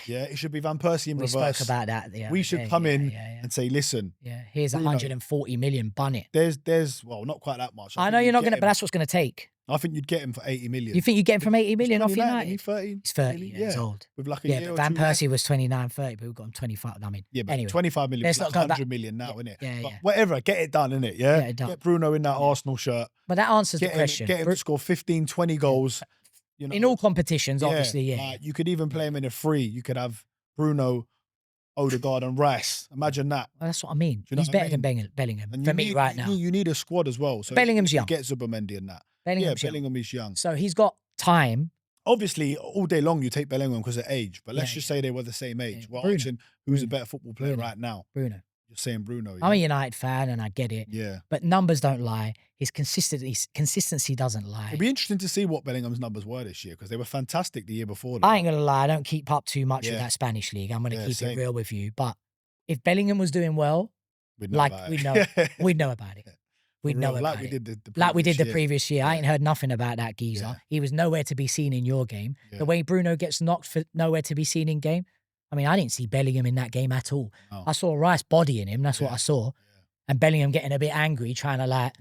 Yeah, it should be Van Persie in reverse. We spoke about that. We should come in and say, listen. Yeah, here's 140 million, bun it. There's well, not quite that much. I know you're not going to, but that's what's going to take. I think you'd get him for 80 million. You think you'd get him from 80 million off United? He's 30. He's 30. Yeah, he's old. With like a year but Van Persie was 29, 30, but we've got him 25. I mean, yeah, but anyway, 25 million. Let's like not go 100 million now, isn't it? Yeah, but whatever, get it done, innit? Yeah, get it done. Get Bruno in that Arsenal shirt. But that answers the question. Get him to score 15, 20 goals. You know, in all competitions, obviously, yeah. Like, you could even play him in a free. You could have Bruno, Odegaard and Rice. Imagine that. Well, that's what I mean. He's better than Bellingham and for me right now. You need a squad as well. So Bellingham's young. Get Zubimendi in that. Bellingham is young. So he's got time. Obviously, all day long you take Bellingham because of age, but let's just say they were the same age. Well, asking who's a better football player right now? Bruno. You're saying Bruno. I'm a United fan and I get it. Yeah. But numbers don't lie. His consistency doesn't lie. It'd be interesting to see what Bellingham's numbers were this year because they were fantastic the year before. Though. I ain't going to lie. I don't keep up too much with that Spanish league. I'm going to keep it real with you. But if Bellingham was doing well, we'd know about it. We'd know about it. We'd know about it. Like we did the previous year. I ain't heard nothing about that geezer. Yeah. He was nowhere to be seen in your game. Yeah. The way Bruno gets knocked for nowhere to be seen in game. I mean, I didn't see Bellingham in that game at all. No. I saw Rice bodying him. That's what I saw. Yeah. And Bellingham getting a bit angry, trying to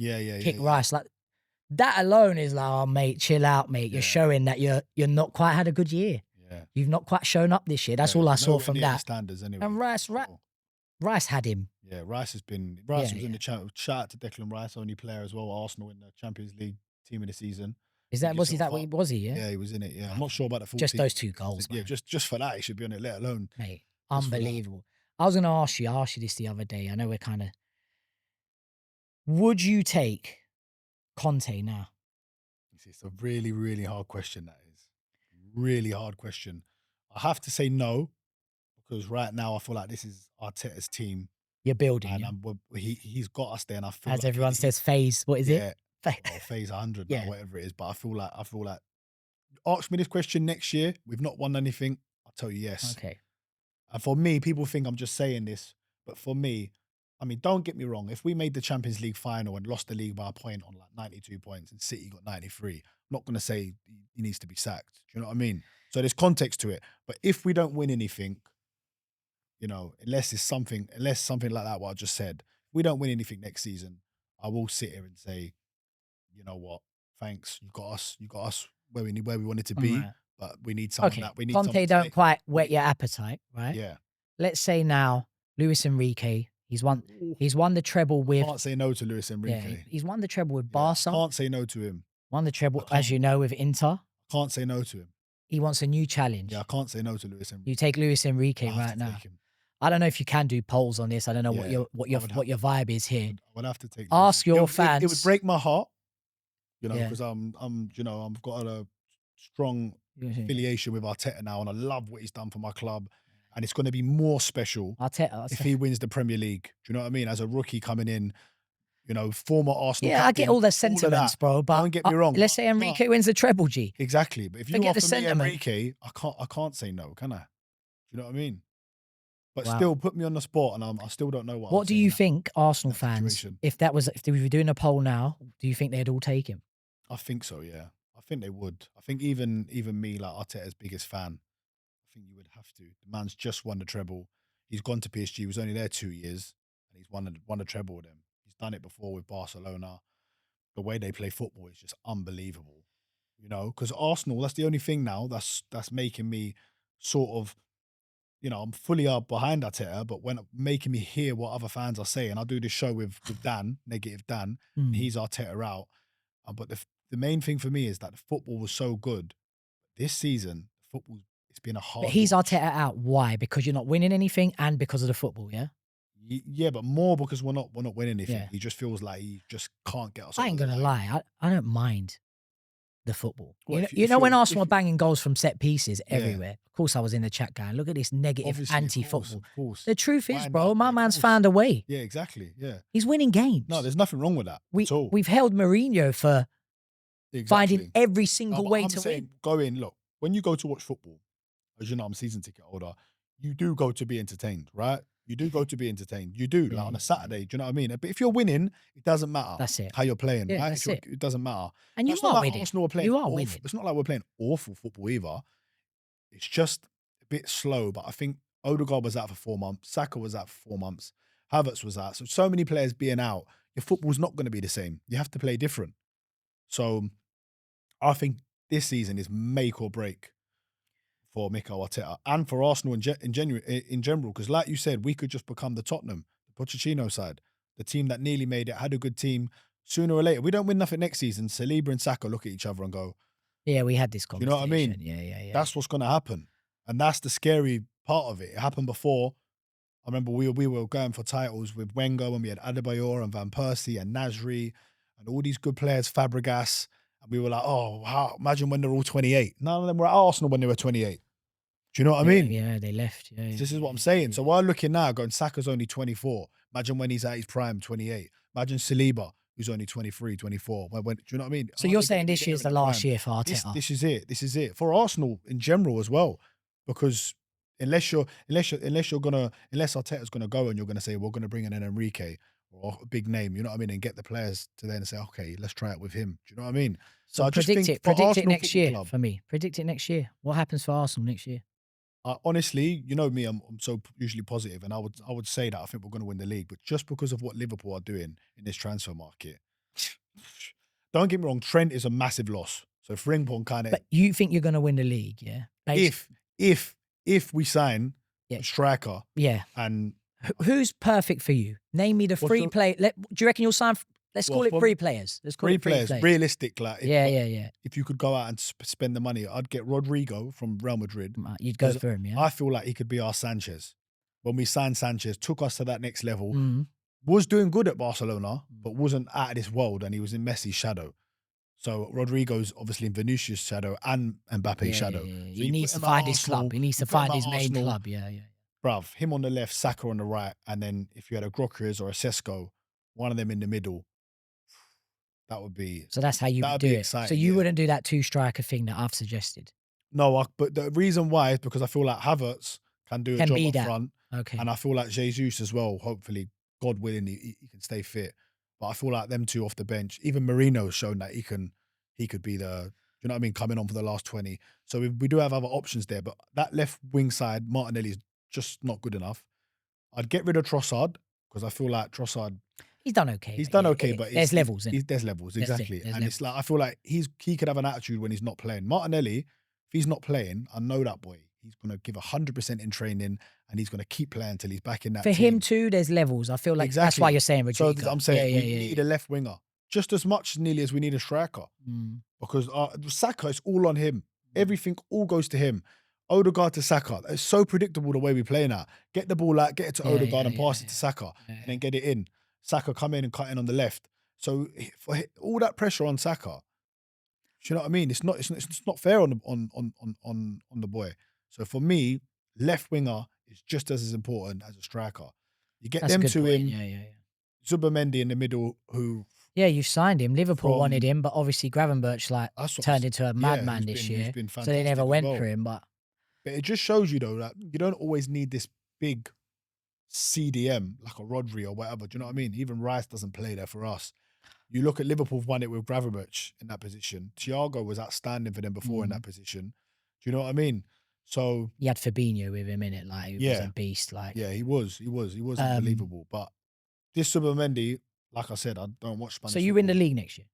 kick Rice. Like that alone is like, oh mate, chill out, mate. You're showing that you're not quite had a good year. Yeah. You've not quite shown up this year. That's all I saw from that. Standards anyway. And Rice had him. Yeah, Rice was in the Champions. Shout out to Declan Rice, only player as well. Arsenal in the Champions League team of the season. Was he? Yeah. Yeah, he was in it. Yeah, I'm not sure about the full just team. Those 2 goals. Yeah, just for that, he should be on it. Let alone, mate, unbelievable. I was going to ask you. I asked you this the other day. I know we're kind of. Would you take Conte now? It's a really, really hard question. That is really hard question. I have to say no. Because right now I feel like this is Arteta's team. You're building, and he's got us there. And I feel as everyone says, phase. What is it? Phase 100, whatever it is. But I feel like ask me this question next year. We've not won anything. I'll tell you yes. Okay. And for me, people think I'm just saying this, but for me, I mean, don't get me wrong. If we made the Champions League final and lost the league by a point on like 92 points and City got 93, I'm not going to say he needs to be sacked. Do you know what I mean? So there's context to it. But if we don't win anything. You know, unless something like that, what I just said, if we don't win anything next season, I will sit here and say, you know what, thanks, you got us where we wanted to be, but we need someone that we need. Conte don't quite whet your appetite, right? Yeah. Let's say now, Luis Enrique, he's won the treble with. I can't say no to Luis Enrique. Yeah, he's won the treble with Barca. I can't say no to him. Won the treble, as you know, with Inter. Can't say no to him. He wants a new challenge. Yeah, I can't say no to Luis Enrique. You take Luis Enrique right now. I don't know if you can do polls on this. I don't know what your vibe is here. I would have to take. Ask your fans. It would break my heart, you know, because I've got a strong affiliation with Arteta now, and I love what he's done for my club, and it's going to be more special if he wins the Premier League. Do you know what I mean? As a rookie coming in, you know, former Arsenal. Yeah, captain, I get all the sentiments, bro. But don't get me wrong. Let's say Enrique wins the treble, G. Exactly, but if you offer me Enrique, I can't say no, can I? Do you know what I mean? But Wow. still, put me on the spot, and I still don't know what. What do you think, Arsenal that fans, situation. if we were doing a poll now, do you think they'd all take him? I think so. Yeah, I think they would. I think even me, like Arteta's biggest fan, I think you would have to. The man's just won the treble. He's gone to PSG. He was only there 2 years, and he's won the treble with them. He's done it before with Barcelona. The way they play football is just unbelievable. You know, because Arsenal, that's the only thing now that's making me sort of, you know, I'm fully up behind Arteta, but when making me hear what other fans are saying, I do this show with Dan, Negative Dan, and he's Arteta out. But the main thing for me is that the football was so good this season. Football, it's been a hard. But he's watch. Arteta out. Why? Because you're not winning anything and because of the football, yeah? Yeah, but more because we're not winning anything. Yeah. He just feels like he just can't get us. I ain't over the gonna line. lie. I don't mind the football. Well, you know when Arsenal if are banging goals from set pieces Yeah. everywhere. Of course, I was in the chat going, look at this negative obviously, of anti-football. course. The truth is, Wind bro, up, my yeah, of man's course. found a way. Yeah, exactly. Yeah. He's winning games. No, there's nothing wrong with that at all. We've held Mourinho for Exactly. finding every No, single but way I'm to saying, win. go in. Look, when you go to watch football, as you know, I'm a season ticket holder. You do go to be entertained, right? You do go to be entertained. You do, like on a Saturday. Do you know what I mean? But if you're winning, it doesn't matter. That's it. How you're playing, Yeah, right? that's If it doesn't matter. And you It's not are like winning. Arsenal are playing. You are awful. winning. It's not like we're playing awful football either. It's just a bit slow. But I think Odegaard was out for 4 months. Saka was out for 4 months. Havertz was out. So many players being out, your football's not going to be the same. You have to play different. So I think this season is make or break for Mikel Arteta and for Arsenal in general. Because like you said, we could just become the Tottenham, the Pochettino side, the team that nearly made it, had a good team. Sooner or later, we don't win nothing next season. Saliba and Saka look at each other and go, Yeah, we had this you know conversation. what I mean? Yeah. That's what's going to happen. And that's the scary part of it. It happened before. I remember we were going for titles with Wenger when we had Adebayor and Van Persie and Nasri and all these good players, Fabregas. And we were like, oh, wow, imagine when they're all 28. None of them were at Arsenal when they were 28. Do you know what I mean? Yeah, they left. Yeah, This is what I'm saying. So we're looking now, going, Saka's only 24. Imagine when he's at his prime, 28. Imagine Saliba, who's only 23, 24. Do you know what I mean? So you're saying this year's the last year for Arteta? This is it. This is it. For Arsenal in general as well. Because unless Arteta's gonna go and you're gonna say, we're gonna bring in an Enrique or a big name, you know what I mean, and get the players to then say, okay, let's try it with him. Do you know what I mean? So I just predict think it. for Predict it Arsenal next Football year Club, for me. Predict it next year. What happens for Arsenal next year? honestly, you know me, I'm so usually positive, and I would say that I think we're going to win the league, but just because of what Liverpool are doing in this transfer market, don't get me wrong, Trent is a massive loss. So Frimpong kind of, But you think you're going to win the league, yeah? if we sign Yeah. a striker, Yeah. and Who's perfect for you? Name me the What's three the- play. Do you reckon you'll sign? Let's Well, call it for- 3 players. Let's call three it 3 players, players. realistic, like Yeah. if you could go out and spend the money, I'd get Rodrigo from Real Madrid. You'd go Because for him, yeah. I feel like he could be our Sanchez. When we signed Sanchez, took us to that next level. Mhm. Was doing good at Barcelona, but wasn't out of this world, and he was in Messi's shadow. So Rodrigo's obviously in Vinicius' shadow and Mbappe's shadow. Yeah. So He you needs put to him at find his Arsenal, club. He needs to you put him find at his main Arsenal, club. Yeah. bruv, him on the left, Saka on the right, and then if you had a Grokers or a Sesko, one of them in the middle, that would be... So that's how you would That'd do be it. exciting, So you yeah. wouldn't do that 2-striker thing that I've suggested. No, but the reason why is because I feel like Havertz can do a Can job be up that. front, Okay. and I feel like Jesus as well, hopefully, God willing, he can stay fit. But I feel like them two off the bench, even Marino has shown that he could be the... You know what I mean? Coming on for the last 20. So we do have other options there, but that left wing side, Martinelli is just not good enough. I'd get rid of Trossard because I feel like Trossard, He's done okay. he's but done yeah, okay, but there's levels. innit? There's levels, That's it, exactly. there's And it's like, I feel like he could have an attitude when he's not playing. Martinelli, if he's not playing, I know that boy. He's going to give 100% in training, and he's going to keep playing until he's back in that For team. him too, there's levels. I feel like that's Exactly. why you're saying So Rodrigo. I'm saying we yeah. need a left winger just as much nearly as we need a striker. Because Saka, it's all on him. Everything all goes to him. Odegaard to Saka. It's so predictable the way we play now. Get the ball out, get it to Odegaard and pass it to Saka, and then get it in. Saka come in and cut in on the left. So for all that pressure on Saka, do you know what I mean? It's not fair on the boy. So for me, left winger is just as important as a striker. You get That's a them good two point. in. Yeah. Zubermendi in the middle, who... Yeah, you signed him. Liverpool From- wanted him, but obviously Gravenberch That's what turned I'm into a yeah, madman he's this been- he's year. been So they never fantastic as went well. for him. But But it just shows you, though, that you don't always need this big CDM, like a Rodri or whatever. Do you know what I mean? Even Rice doesn't play there for us. You look at Liverpool won it with Gravenberch in that position. Thiago was outstanding for them before in that position. Do you know what I mean? So He had Fabinho with him in it, like he was a beast. Like yeah, he was Um, unbelievable. But this Subamendi, like I said, I don't watch Spanish so you win the football. league next year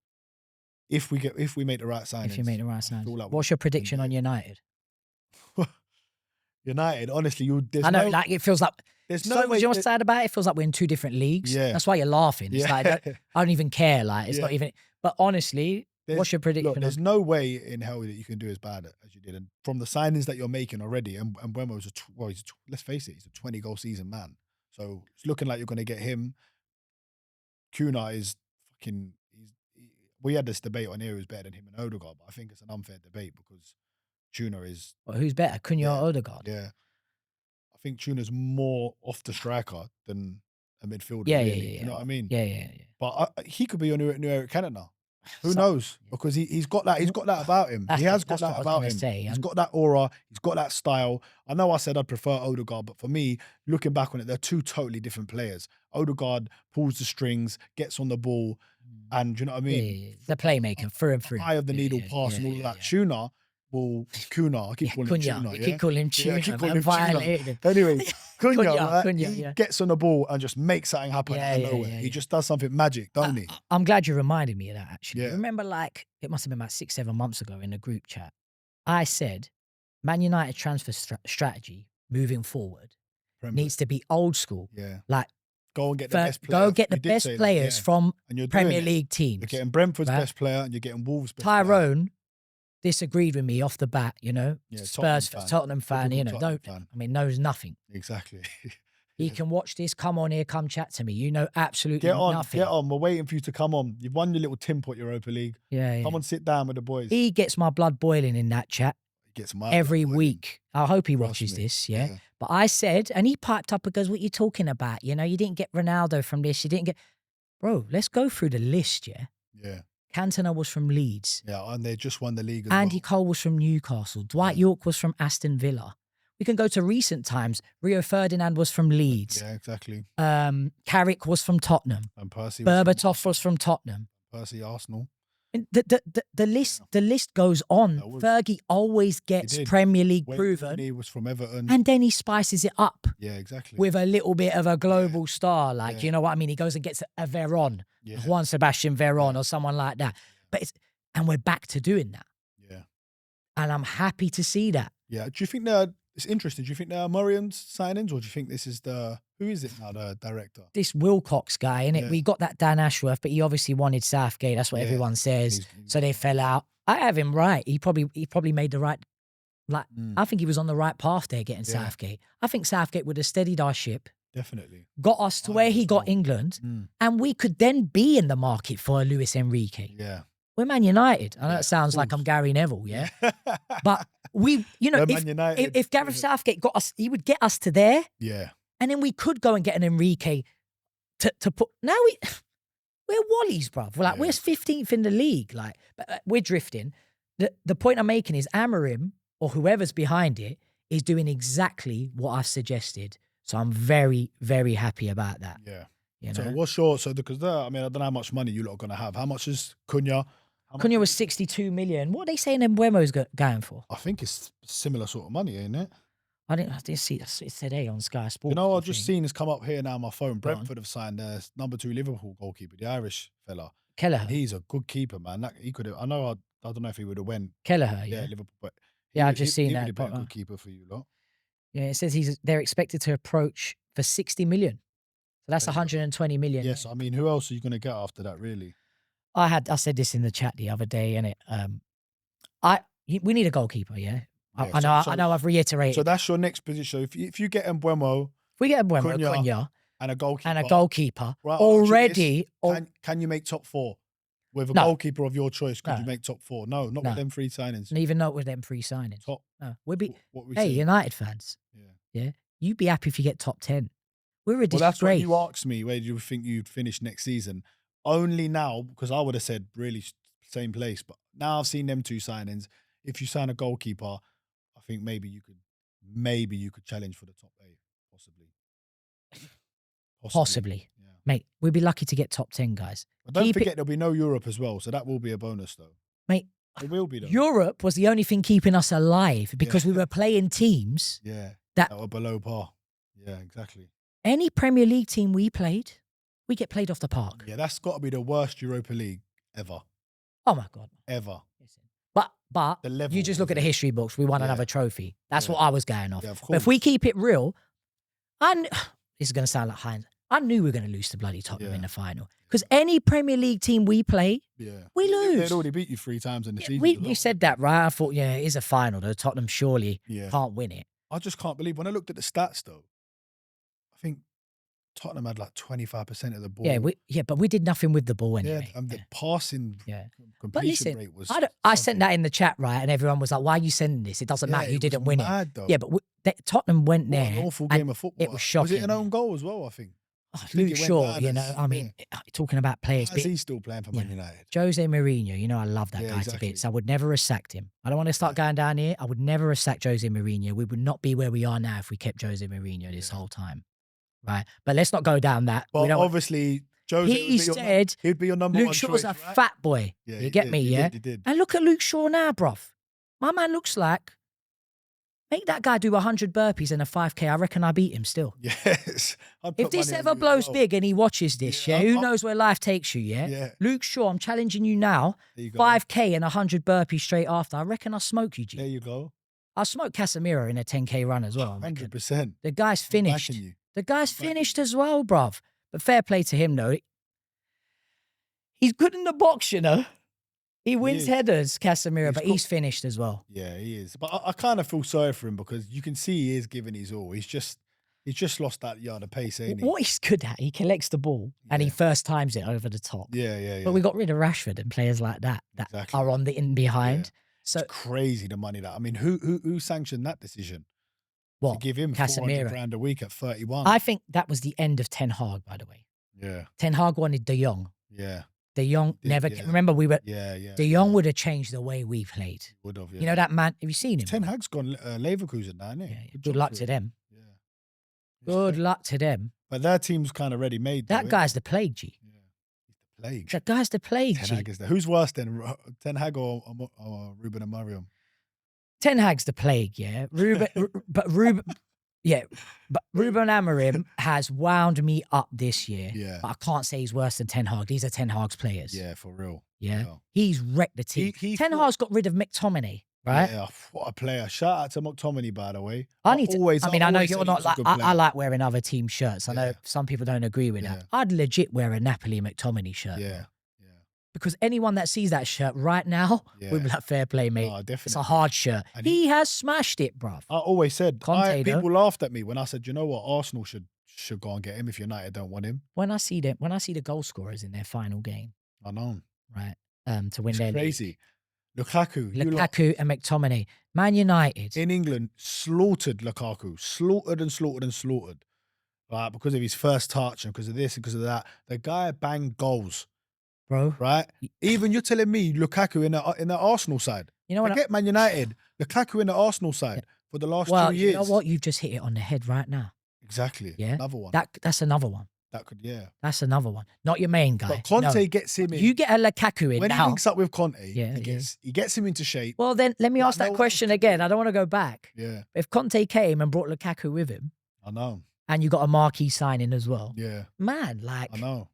If we make the right signings. if you make the right I signs. feel like What's your prediction on United? United, honestly, I know, like it feels like there's so. no way. You know what's sad about it? It feels like we're in two different leagues. Yeah. That's why you're laughing. It's like I don't even care. Like it's Yeah. not even. But honestly, what's your prediction? Look, there's no way in hell that you can do as bad as you did. And from the signings that you're making already, and Mbeumo was let's face it, he's a 20-goal season man. So it's looking like you're going to get him. Kuna is fucking. We had this debate on here who's better than him and Odegaard, but I think it's an unfair debate because Tuna is. Well, who's better, Cunha or Odegaard? Yeah, I think Tuna's more off the striker than a midfielder. Yeah, really. yeah, yeah. You know what I mean? Yeah. But he could be a new Eric Kennett now. Who knows? Because he's got that about him. He has got that about him. He's got that aura. He's got that style. I know I said I'd prefer Odegaard, but for me, looking back on it, they're two totally different players. Odegaard pulls the strings, gets on the ball, and do you know what I mean? Yeah. The playmaker through and through. Eye of the needle pass and all of that. Tuna will Kuna. I keep calling him Tuna. You keep calling him Tuna. I keep calling him Tuna. Anyway, Cunha, Cunha, he gets on the ball and just makes something happen out of nowhere. He just does something magic, don't he? I'm glad you reminded me of that, actually. Yeah. Remember, like, it must have been about 6-7 months ago in the group chat, I said, Man United transfer strategy moving forward needs to be old school. Yeah. Like, go and get the best players. Go get the best players from Premier League teams. You're getting Brentford's best player and you're getting Wolves' best Tyrone player. disagreed with me off the bat, you know. Yeah, Tottenham fan, you know, knows nothing. Exactly. He can watch this, come on here, come chat to me. You know absolutely nothing. Get on. We're waiting for you to come on. You've won your little Tim Pot Europa League. Yeah. Come on, sit down with the boys. He gets my blood boiling in that chat. He gets my every week. I hope he watches this, yeah? But I said, and he piped up because what you talking about? You know, you didn't get Ronaldo from this. You didn't get... Bro, let's go through the list, yeah? Yeah. Cantona was from Leeds. Yeah, and they just won the league as Andy Cole was from Newcastle. Dwight York was from Aston Villa. We can go to recent times. Rio Ferdinand was from Leeds. Yeah, exactly. Carrick was from Tottenham. And Percy Berbatov was from Tottenham. Percy, Arsenal. And the list goes on. Fergie always gets Premier League proven. He was from Everton. And then he spices it up. Yeah, exactly. With a little bit of a global star. Like, you know what I mean? He goes and gets a Veron. Juan Sebastian Veron or someone like that. And we're back to doing that. Yeah. And I'm happy to see that. Yeah. Do you think it's interesting? Do you think they are Murray's signings, or do you think this is who is it now, the director? This Wilcox guy, innit? Yeah. We got that Dan Ashworth, but he obviously wanted Southgate. That's what everyone says. So they fell out. I have him right. He probably made the right, I think he was on the right path there getting Southgate. I think Southgate would have steadied our ship. Definitely. Got us to where he got England, and we could then be in the market for a Luis Enrique. Yeah. We're Man United. I know it sounds like I'm Gary Neville, yeah? But we, you know, if Gareth Southgate got us, he would get us to there. Yeah. And then we could go and get an Enrique to put. Now we're Wallies, bruv. We're like, we're 15th in the league. Like, but we're drifting. The point I'm making is Amorim, or whoever's behind it, is doing exactly what I've suggested. So I'm very, very happy about that. Yeah. You know? So what's your, because I mean, I don't know how much money you lot are going to have. How much is Cunha? Cunha was 62 million. What are they saying Mbuemo's going for? I think it's similar sort of money, ain't it? I didn't see it today on Sky Sports. You know, I've just seen this come up here now on my phone. Brentford have signed their number 2 Liverpool goalkeeper, the Irish fella. Kelleher. He's a good keeper, man. He could have. I don't know if he would have went. Kelleher, Yeah, Liverpool. But I've just seen he that. He would have been a good keeper for you lot. Yeah, it says they're expected to approach for 60 million. So that's 120 million. Yes, I mean, who else are you going to get after that, really? I said this in the chat the other day, and we need a goalkeeper, yeah. I know I've reiterated. So that's your next position. If you get Mbeumo, if we get Mbeumo, Cunha, and a goalkeeper, right, already. Can you make top 4 with a goalkeeper of your choice? Could you make top 4? No, not with them 3 signings. And even not with them 3 signings. Top. No, we'll be. What we hey, say? United fans. Yeah. You'd be happy if you get top 10. We're a disgrace. Well, that's what you asked me. Where do you think you'd finish next season? Only now, because I would have said really same place. But now I've seen them 2 signings. If you sign a goalkeeper, I think maybe you could challenge for the top 8, possibly. Possibly. Yeah. Mate, we'd be lucky to get top 10, guys. But don't Keep it- forget, there'll be no Europe as well, so that will be a bonus, though. Mate, It will be, though. Europe was the only thing keeping us alive because we were playing teams Yeah, that that were below par. Yeah, exactly. any Premier League team we played, we get played off the park. Yeah, that's got to be the worst Europa League ever. Oh my God. Ever. But The level you just look at the history books. We won Yeah. another trophy. That's Yeah. what I was going off. Yeah, of But if we course. keep it real, this is going to sound like Heinz. I knew we were going to lose to bloody Tottenham in Yeah. the final. Because any Premier League team we play, Yeah. we lose. They'd already beat you 3 times in the season. we said that, right? I thought, yeah, it is a final, though. Tottenham surely Yeah. can't win it. I just can't believe when I looked at the stats, though. I think Tottenham had like 25% of the ball. Yeah, but we did nothing with the ball Yeah, anyway. and the passing But completion listen, rate was. I sent that in the chat, right? And everyone was like, why are you sending this? It doesn't matter. You didn't win it. Though. Yeah, but Tottenham went What there. an awful and game of football. it was shocking. Was it an own goal as well? I think. Oh, think Luke it went Shaw, down you know, as- I mean, talking about players. How's he still playing for Man United? Jose Mourinho, you know, I love that Yeah, guy exactly. to bits. I would never have sacked him. I don't want to start going down here. I would never have sacked Jose Mourinho. We would not be where we are now if we kept Jose Mourinho this whole time. Right? But let's not go down that. But obviously, Jose he'd be your number Luke one Shaw's choice, a right? fat boy. Yeah, you he get did, me, he yeah? did, he did. And look at Luke Shaw now, bruv. My man looks like, make that guy do 100 burpees and a 5K. I reckon I beat him still. Yes. I'd If put this money on ever you as blows well. big and he watches this, Yeah, who I'm- knows where life takes you, yeah? Yeah. Luke Shaw, I'm challenging you now. There you go. 5K and 100 burpees straight after. I reckon I'll smoke you, G. There you go. I'll smoke Casemiro in a 10K run as well. I reckon. 100%. The guy's I'm finished. backing you. The guy's backing finished you. as well, bruv. But fair play to him, though. He's good in the box, you know. He wins is. headers, Casemiro, He's but got- he's finished as well. Yeah, he is. But I kind of feel sorry for him because you can see he is giving his all. He's just lost that yard of pace, ain't he? What he's good at, he collects the ball and he Yeah. first times it over the top. Yeah. But we got rid of Rashford and players like that Exactly. are on the in behind. Yeah. So It's crazy the money that. I mean, who sanctioned that decision? what? To give him 400 Casemiro. grand a week at 31. I think that was the end of Ten Hag, by the way. Yeah. Ten Hag wanted De Jong. Yeah. De Jong Did, never. yeah. Remember, we were. Yeah. De Jong would have changed the way we played. Would have. Yeah. You know that man? Have you seen him? Ten Hag's gone Leverkusen now, isn't Yeah, he? good luck to them. Yeah. Good luck to them. But their team's kind of ready made. That though, guy's the plague, G. innit? Yeah. He's the plague. That guy's the plague, Ten G. Hag is there. Who's worse than Ten Hag or Ruben Amorim? Ten Hag's the plague, yeah. Ruben Amorim has wound me up this year. Yeah. But I can't say he's worse than Ten Hag. These are Ten Hag's players. Yeah, for real. Yeah. Yeah. He's wrecked the team. He Ten thought- Hag's got rid of McTominay, right? Yeah, what a player. Shout out to McTominay, by the way. I know always you're say not he's like, a good I player. like wearing other team shirts. I know Yeah. some people don't agree with Yeah. that. I'd legit wear a Napoli McTominay shirt. Yeah. Because anyone that sees that shirt right now Yeah. will be like, fair play, mate. Oh, It's a definitely. hard shirt. And He has smashed it, bruv. I always said, Conte, though. people laughed at me when I said, you know what, Arsenal should go and get him if United don't want him. When I see the goal scorers in their final game, I know. right, to win It's their league. crazy. Lukaku. you lot Lukaku and McTominay. Man United. in England slaughtered Lukaku. Slaughtered. Right, because of his first touch and because of this and because of that. The guy banged goals, Bro. right? Even you're telling me Lukaku in the Arsenal side. You know what? Forget Man United. Lukaku in the Arsenal side for the last Well, 2 years. you know what? You've just hit it on the head right now. Exactly. Yeah. Another one. That's another one. That could, yeah. That's another one. Not your main guy. But Conte No. gets him in. You get a Lukaku in when he now. links up with Conte, Yeah, he gets him into shape. Well, then let me Like, ask no that one question else can do again. I don't want to go back. Yeah, If Conte came and brought Lukaku with him, I know. and you got a marquee signing as well, Yeah, man, like, I know.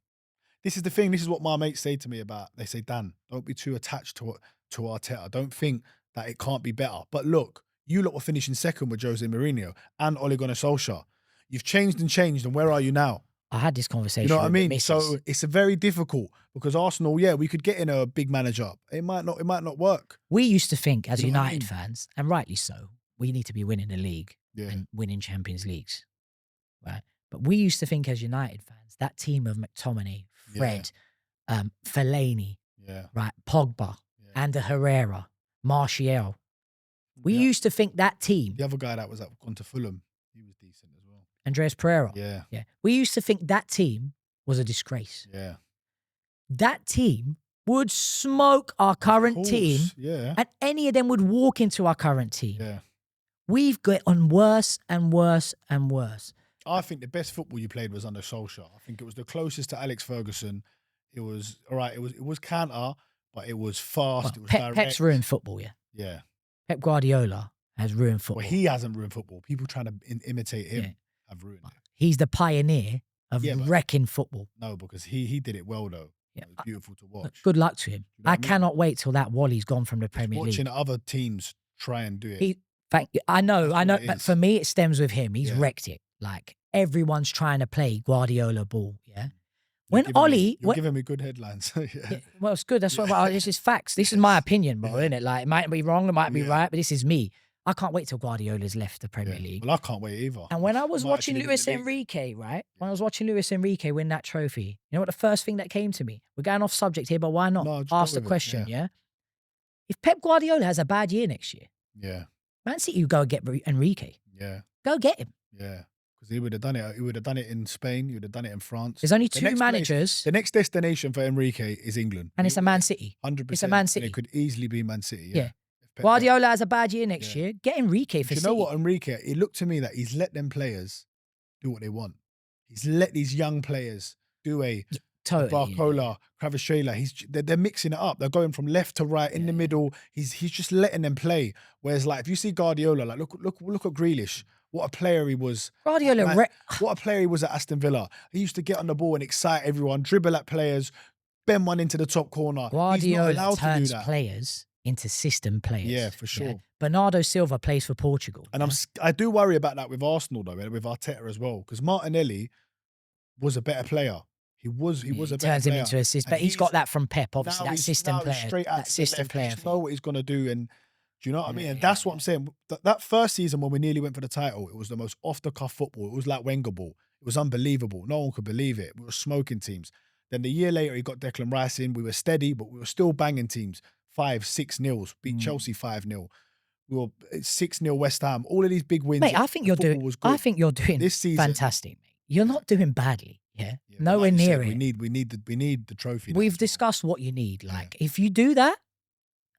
This is the thing. This is what my mates say to me about. They say, Dan, don't be too attached to Arteta. Don't think that it can't be better. But look, you lot were finishing second with Jose Mourinho and Ole Gunnar Solskjaer. You've changed, and where are you now? I had this conversation. You know what I with the mean? missus. So it's a very difficult because Arsenal, yeah, we could get in a big manager. It might not work. We used to think as You know what I United mean? fans, and rightly so, we need to be winning the league Yeah, and winning Champions Leagues, right? But we used to think as United fans, that team of McTominay, Fred, Fellaini, yeah. right, Pogba, Yeah. Ander Herrera, Martial. We Yeah. used to think that team, The other guy that was gone to Fulham, he was decent as well. Andreas Pereira, Yeah, yeah, we used to think that team was a disgrace. yeah. That team would smoke our current Of team, course, yeah, and any of them would walk into our current team. yeah. We've got on worse and worse and worse. I think the best football you played was under Solskjaer. I think it was the closest to Alex Ferguson. It was all right. It was counter, but it was fast. Well, It was direct. Pep's ruined football, yeah. Yeah. Pep Guardiola has ruined football. Well, he hasn't ruined football. People trying to imitate him have ruined it. He's the pioneer of wrecking football. No, because he did it well though. Yeah. It was beautiful to watch. Good luck to him. You know I what I mean? cannot wait till that Wally's gone from the Premier League. Watching other teams try and do it. I know, what it but is. for me, it stems with him. He's Yeah. wrecked it. Like, everyone's trying to play Guardiola ball, yeah? You're When Ollie... you're giving me good headlines. Yeah, well, it's good. That's what this is facts. This is my opinion, bro, isn't it? Like, it might be wrong, it might be right, but this is me. I can't wait till Guardiola's left the Premier League. Well, I can't wait either. And when I was Might watching actually Luis be the Enrique, right? When I was watching Luis Enrique win that trophy, you know what the first thing that came to me? We're going off subject here, but why not? No, just go Ask the with it, question, yeah? If Pep Guardiola has a bad year next year, Yeah. Man City, you go and get Enrique. Yeah. Go get him. Yeah. Because he would have done it. He would have done it in Spain. He would have done it in France. There's only The two next place- managers, The next destination for Enrique is England. and it's a Man City. 100%. It's a Man And City. it could easily be Man City. Yeah. If Pep- Guardiola has a bad year next Yeah. year. Get Enrique for Do you City. know what, Enrique? It looked to me that he's let them players do what they want. He's let these young players do a Totally. yeah. Barcola, Kvaratskhelia. They're mixing it up. They're going from left to right in the middle. He's just letting them play. Whereas, like, if you see Guardiola, like look at Grealish. What a player he was. Guardiola, Like, what a player he was at Aston Villa. He used to get on the ball and excite everyone, dribble at players, bend one into the top corner. He's not Guardiola allowed to do turns that. players into system players. Yeah, for sure. Bernardo Silva plays for Portugal. And I do worry about that with Arsenal though, and with Arteta as well, because Martinelli was a better player. He was a better turns him player. into a system. And But he's got that from Pep, obviously. now That he's- system now he's player. straight out That to the system left. player. You just know what he's gonna do, and do you know what I mean? And that's what I'm saying. That first season when we nearly went for the title, it was the most off the cuff football. It was like Wenger ball. It was unbelievable. No one could believe it. We were smoking teams. Then the year later, he got Declan Rice in. We were steady, but we were still banging teams. 5-6-0. Beat Chelsea 5-0. We were 6-0 West Ham. All of these big wins. Mate, I think you're football doing. was good. I think you're doing This season- fantastic, mate. You're not doing badly. Yeah, Yeah, but nowhere like you near said, it. We need the trophy. now We've as well. discussed what you need. Like, if you do that,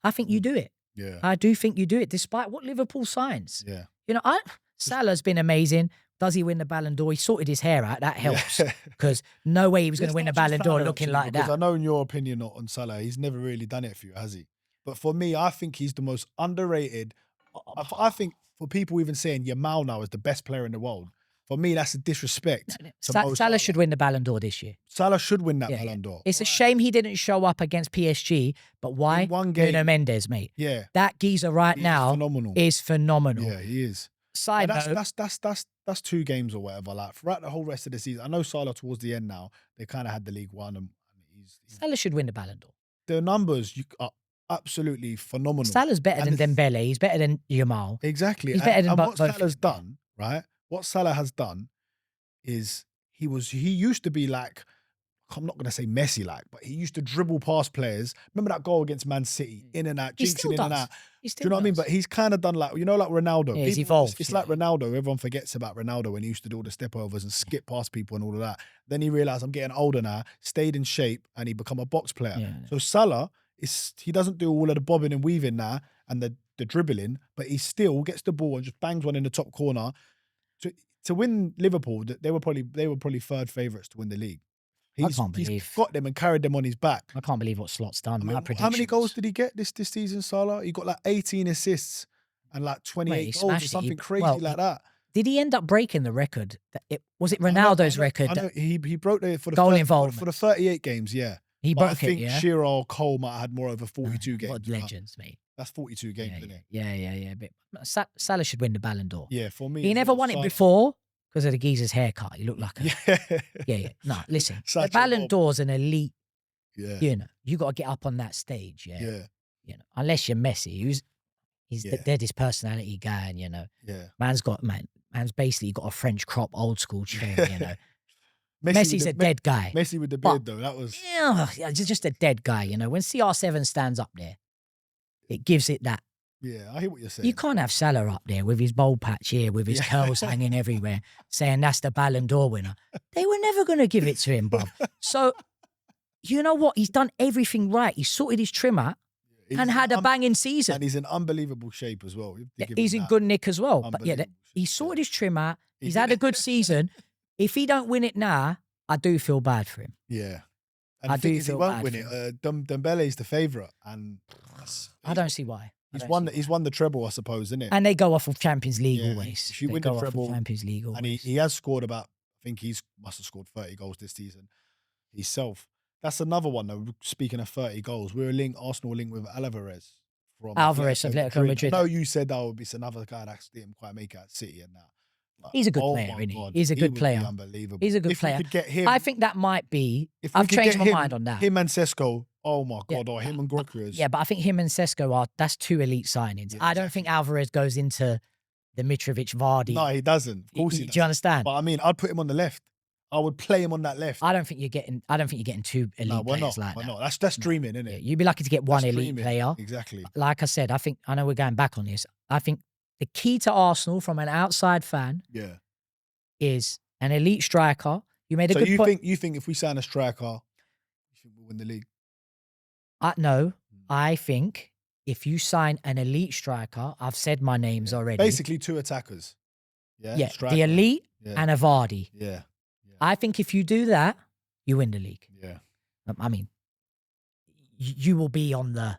I think you do it. Yeah. I do think you do it, despite what Liverpool signs. Yeah. You know, Salah's been amazing. Does he win the Ballon d'Or? He sorted his hair out. That helps Yeah. because no way he was going to Let's win the touch on Ballon d'Or Salah, looking actually, like because that. I know in your opinion on Salah, he's never really done it for you, has he? But for me, I think he's the most underrated. I think for people even saying Yamal now is the best player in the world, for me, that's a disrespect. to Mo Salah should win the Ballon d'Or this year. Salah should win that Yeah, yeah. Ballon d'Or. It's a shame he didn't show up against PSG, but why? In one game- Nuno Mendes, mate. Yeah. That geezer right He is now phenomenal. is phenomenal. Yeah, he is. Side But note, that's 2 games or whatever. Like throughout the whole rest of the season, I know Salah towards the end now, they kind of had the League One, and he's Salah should win the Ballon d'Or. the numbers are absolutely phenomenal. Salah's better And than Dembele. He's better than Yamal. Exactly. He's better than and both what Salah's of them. done, right? What Salah has done is he used to be like, I'm not going to say Messi like, but he used to dribble past players. Remember that goal against Man City? In and out, He jinxing still in and does. out. He Do still you know what I mean? does. But he's kind of done like, you know, like Ronaldo. Yeah, he's People- evolved, It's yeah. like Ronaldo. Everyone forgets about Ronaldo when he used to do all the step overs and skip past people and all of that. Then he realized I'm getting older now, stayed in shape, and he become a box player. Yeah. So Salah, he doesn't do all of the bobbing and weaving now and the dribbling, but he still gets the ball and just bangs one in the top corner. To win Liverpool, they were probably third favourites to win the league. He's got them and carried them on his back. I can't believe what Slot's done. I mean, My how many goals predictions. did he get this season, Salah? He got like 18 assists and like 28 he goals or smashed it. something crazy Well, like that. Did he end up breaking the record? Was it I know- Ronaldo's I know- record? I know he broke it for the Goal 30 involvement. for the 38 games. Yeah, He but I broke think it, yeah? Shearer or Cole might have had more over 42 games. What but legends, mate. That's 42 games, Yeah, isn't it? yeah. But Salah should win the Ballon d'Or. Yeah, for me, He as never well, won it Salah. before because of the geezer's haircut. He looked like a... Yeah, Yeah. No, listen. The Such a Ballon mob. d'Or's an elite, yeah, you know, you got to get up on that stage, yeah. yeah, You know, unless you're Messi, he's the Yeah. deadest personality guy, and, you know, yeah. man's basically got a French crop, old school trim, you know. with Messi's the- a dead guy. Messi with the But- beard though. That was Yeah, just a dead guy, you know. When CR7 stands up there, it gives it that. yeah. I hear what you're saying. You can't have Salah up there with his bowl patch here, with his Yeah. curls hanging everywhere, saying that's the Ballon d'Or winner. They were never going to give it to him, bruv. So, you know what? He's done everything right. He sorted his trim out. and had a banging season. And he's in unbelievable shape as well. He's in good nick as well. But yeah, Unbelievable he sorted his trim out. He's had a good season. If he don't win it now, I do feel bad for him. Yeah. And I the thing do is, he feel won't bad win for it. Dembele's the favourite, and I don't see why. he's won the treble, I suppose, isn't it? And they go off of Champions League Yeah, always. if you They win go the off of treble, Champions League always. and he has scored about, I think must have scored 30 goals this season himself. That's another one though. Speaking of 30 goals, Arsenal were linked with Alvarez from Atletico Madrid. I know you said that would be another guy that didn't quite make it at City and that. But, He's a good player, my isn't he? God, He's a good would player. be unbelievable. He's a good if player. We could get him, I think that might be. if we I've could changed get my mind on that. Him and Sesko. Oh my God! Yeah. Or him and Grockers. Yeah, but I think him and Sesko that's two elite signings. Yeah, I don't think Alvarez goes into the Mitrovic Vardy. No, he doesn't. Of course he doesn't. Do you understand? But I mean, I'd put him on the left. I would play him on that left. I don't think you're getting two elite No, we're players not. like We're that. not. That's dreaming, isn't Yeah, it? you'd be lucky to get one That's elite dreaming. player. Exactly. Like I said, I know we're going back on this. I think the key to Arsenal from an outside fan Yeah. is an elite striker. You made a So good point. you think if we sign a striker, you think we'll win the league? No, I think if you sign an elite striker, I've said my names already. Basically, two attackers. Yeah. Yeah, Striker. the elite Yeah. and a Vardy. Yeah. I think if you do that, you win the league. Yeah. I mean, you will be on the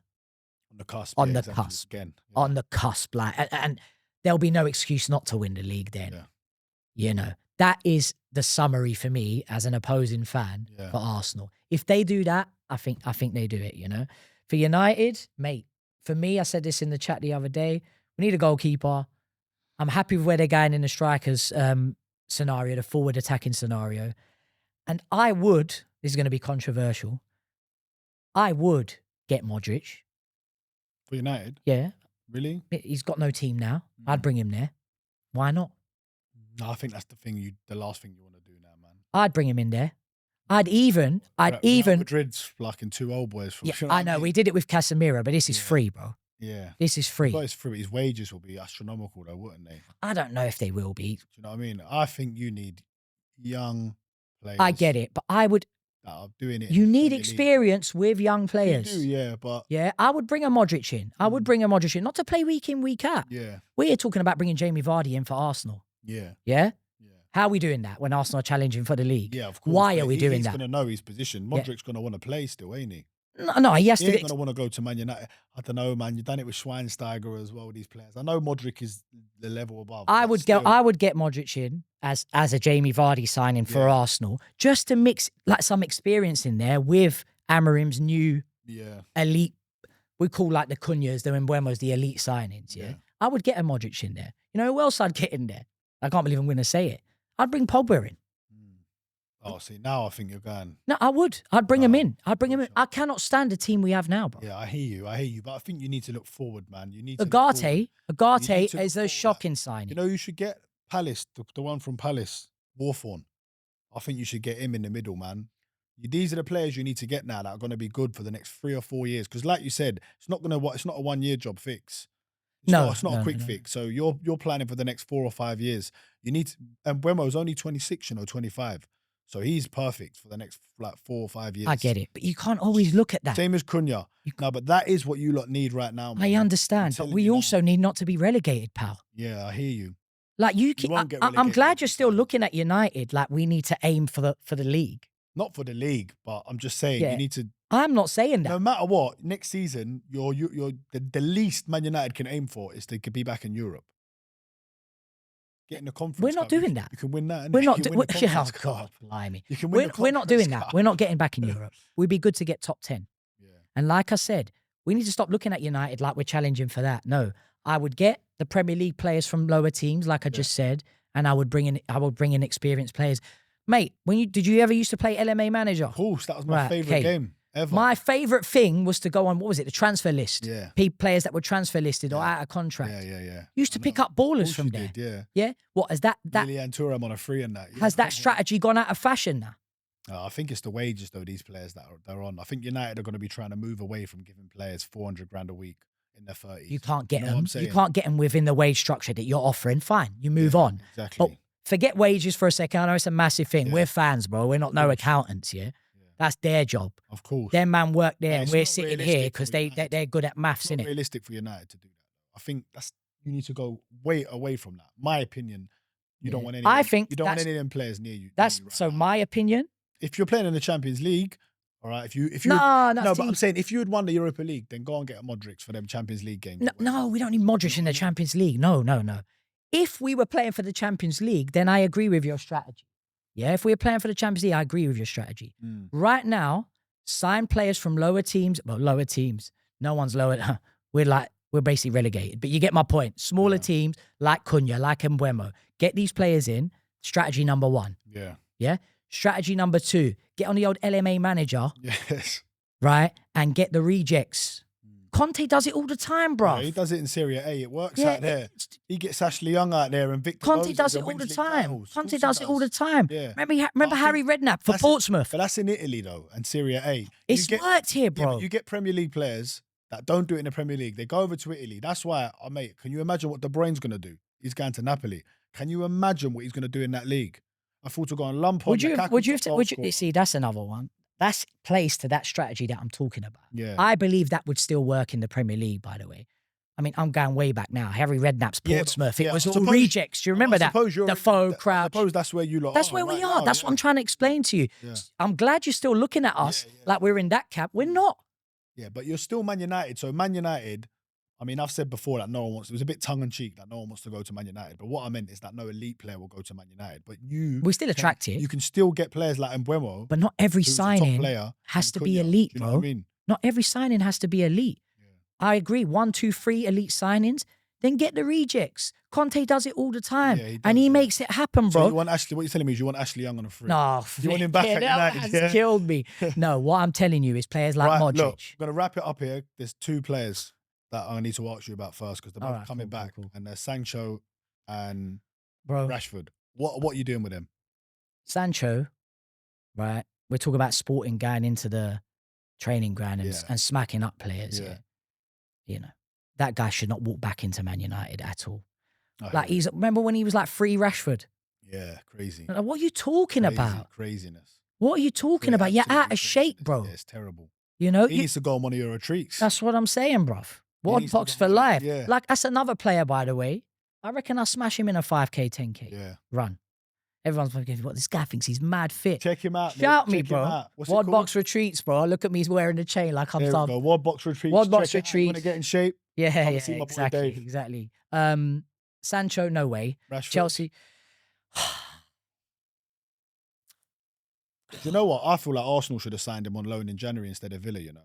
cusp. On yeah, the exactly. cusp. Again. on the cusp, like, and there'll be no excuse not to win the league. Then, Yeah. you know, that is the summary for me as an opposing fan Yeah. for Arsenal. If they do that, I think they do it. You know, for United, mate. For me, I said this in the chat the other day. We need a goalkeeper. I'm happy with where they're going in the strikers scenario, the forward attacking scenario. And I would, this is going to be controversial, I would get Modric. For United? Yeah. Really? He's got no team now. I'd bring him there. Why not? No, I think that's the last thing you want to do now, man. I'd bring him in there. I'd even. Madrid's like in two old boys. Yeah, I know. We did it with Casemiro, but this is free, bro. Yeah. This is free. But it's free. His wages will be astronomical, though, wouldn't they? I don't know if they will be. Do you know what I mean? I think you need young players. I get it, but I would. That are doing it. You need Premier League. experience with young players. You do, yeah, but Yeah, I would bring a Modric in. I would bring a Modric in, not to play week in, week out. yeah, We're talking about bringing Jamie Vardy in for Arsenal. yeah, Yeah? yeah. How are we doing that when Arsenal are challenging for the league? Yeah, of course. Why but are we doing he's that? He's going to know his position. Yeah. Modric's going to want to play still, ain't he? No, he has He to. ain't going to want to go to Man United. I don't know, man. You've done it with Schweinsteiger as well with these players. I know Modric is the level above. I but would still. I would get Modric in as a Jamie Vardy signing for Yeah. Arsenal, just to mix like some experience in there with Amarim's new Yeah, elite. We call like the Cunhas, the Mbeumo's, the elite signings. Yeah? Yeah. I would get a Modric in there. You know who else I'd get in there? I can't believe I'm going to say it. I'd bring Pogba in. Oh, see, now I think you're going. No, I would. I'd bring him Oh, in. I'd bring him in. sure. I cannot stand the team we have now, bro. Yeah, I hear you. But I think you need to look forward, man. You need to. look Ugarte forward. You need to is look a forward. shocking signing. You know, you should get Palace, the one from Palace, Warthorne. I think you should get him in the middle, man. These are the players you need to get now that are going to be good for the next 3 or 4 years. Because, like you said, it's not a 1 year job fix. It's not a quick fix. So you're planning for the next 4 or 5 years. You need to, and Mbeumo's only 26, 25. So he's perfect for the next 4 or 5 years. I get it, but you can't always look at that. Same as Cunha. No, but that is what you lot need right now, man. I understand, but telling we you now. also need not to be relegated, pal. Yeah, I hear you. Like you, won't get I'm relegated glad if you're you still sign. looking at United. Like we need to aim for the league. Not for the league, but I'm just saying Yeah. you need to. I'm not saying that. No matter what, next season, you're the least Man United can aim for is to be back in Europe. Get in the conference. We're not Cup. doing that. You can win that. We're innit? not. You can Oh win the Conference God, Cup. blimey. You can win We're not doing Conference that. Cup. We're not getting back in Europe. We'd be good to get top 10. Yeah. And like I said, we need to stop looking at United like we're challenging for that. No, I would get the Premier League players from lower teams, like I just said, and I would bring in experienced players. Mate, did you ever used to play LMA Manager? Of course, that was my Right, favorite okay. game ever. My favourite thing was to go on, what was it, the transfer list. Yeah. Players that were transfer listed or out of contract. Yeah. Used to I pick know. up ballers Of course from you there. did, Yeah. What has that Lilian Thuram on a free and that. has that strategy gone out of fashion now? I think it's the wages though. These players that they're on. I think United are going to be trying to move away from giving players 400 grand a week in their 30s. You can't get know what I'm them. You saying? can't get them within the wage structure that you're offering. Fine, you move on. Exactly. But forget wages for a second. I know it's a massive thing. Yeah. We're fans, bro. We're not no accountants, yeah? That's their job. Of course. Their man work there, Mate, and it's we're not sitting realistic here because for they're United. good at maths, It's not innit? realistic for United to do that. I think you need to go way away from that. My opinion, you don't want any. I think you don't want that's- any of them players near you. That's right so now. my opinion. If you're playing in the Champions League, all right. If you No, but I'm saying if you had won the Europa League, then go and get a Modric for them Champions League games. No, we don't need Modric in the Champions League. No. If we were playing for the Champions League, then I agree with your strategy. Yeah, if we were playing for the Champions League, I agree with your strategy. Right now, sign players from lower teams. Well, lower teams. No one's lower. We're basically relegated. But you get my point. Smaller teams like Cunha, like Mbeumo. Get these players in. Strategy number 1. Yeah. Strategy number 2. Get on the old LMA manager. Yes. Right? And get the rejects. Conte does it all the time, bro. Yeah, he does it in Serie A. It works out there. He gets Ashley Young out there and Victor Conte Moses does it and all the wins league time. titles. Conte does it all the time. Yeah. Remember Harry Redknapp for Portsmouth. But that's in Italy though, and Serie A. It's worked here, Yeah, bro. but you get Premier League players that don't do it in the Premier League. They go over to Italy. That's why, mate, can you imagine what De Bruyne's going to do? He's going to Napoli. Can you imagine what he's going to do in that league? I thought to go and lump on. Would you see, that's another one. That's plays to that strategy that I'm talking about. Yeah. I believe that would still work in the Premier League, by the way. I mean, I'm going way back now. Harry Redknapp's Portsmouth. It was all rejects. Do you remember that? Defoe, Crouch. I suppose that's where you lot That's where we are. That's what I'm trying to explain to you. Yeah. I'm glad you're still looking at us like we're in that camp. We're not. Yeah, but you're still Man United. So Man United, I mean, I've said before that no one wants, it was a bit tongue-in-cheek that no one wants to go to Man United. But what I meant is that no elite player will go to Man United. But we're still attractive. You can still get players like Mbeumo. But not every who's a top signing player, has and to be Cunha. elite, Do you bro. know what I mean? Not every signing has to be elite. I agree. 1, 2, 3 elite signings. Then get the rejects. Conte does it all the time. Yeah, he does, and he makes it happen, bro. So you want what you're telling me is you want Ashley Young on a free? No. You want him back at United? That Yeah? has killed me. No, what I'm telling you is players like Modric. Look, I'm going to wrap it up here. There's 2 players that I need to ask you about first because they're both coming back. Cool. And they're Sancho and Rashford. What are you doing with them? Sancho, right? We're talking about Sporting going into the training ground and smacking up players. Yeah. You know, that guy should not walk back into Man United at all. Remember when he was like free Rashford? Yeah, crazy. Like, what are you talking about? Craziness. What are you talking about? You're out of shape, bro. Yeah, it's terrible. You know, he needs to go on one of your retreats. That's what I'm saying, bruv. Ward Box for life. Yeah. Like, that's another player, by the way. I reckon I'll smash him in a 5K, 10K run. Everyone's thinking, what, this guy thinks he's mad fit. Check him out, Shout mate. me, bro. Ward Box Retreats, bro. Look at me, he's wearing the chain like I'm some. Ward Box Retreats. Ward Box Retreats. You want to get in shape? Yeah, exactly. Sancho, no way. Rashford. Chelsea. You know what? I feel like Arsenal should have signed him on loan in January instead of Villa, you know.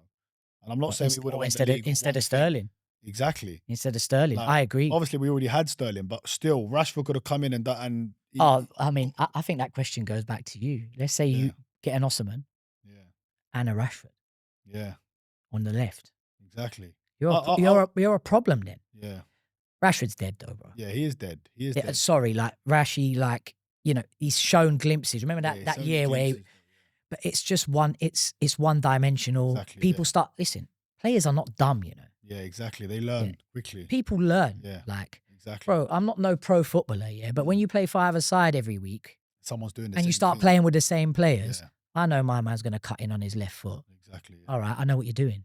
And I'm not saying we would have instead of Sterling. Exactly. Instead of Sterling. I agree. Obviously, we already had Sterling, but still, Rashford could have come in I think that question goes back to you. Let's say you get an Osman and a Rashford on the left. Exactly. You're a problem then. Yeah. Rashford's dead though, bro. Yeah, he is dead. He is dead. Sorry, like Rashi, like, you know, he's shown glimpses. Remember that year where but it's just it's one dimensional. Exactly, People listen, players are not dumb, you know. Yeah, exactly. They learn quickly. People learn. Yeah. Like, exactly. Bro, I'm not no pro footballer, but when you play 5-a-side every week, someone's doing this, and you start playing with the same players, Yeah. I know my man's gonna cut in on his left foot. Exactly. Yeah. All right, I know what you're doing.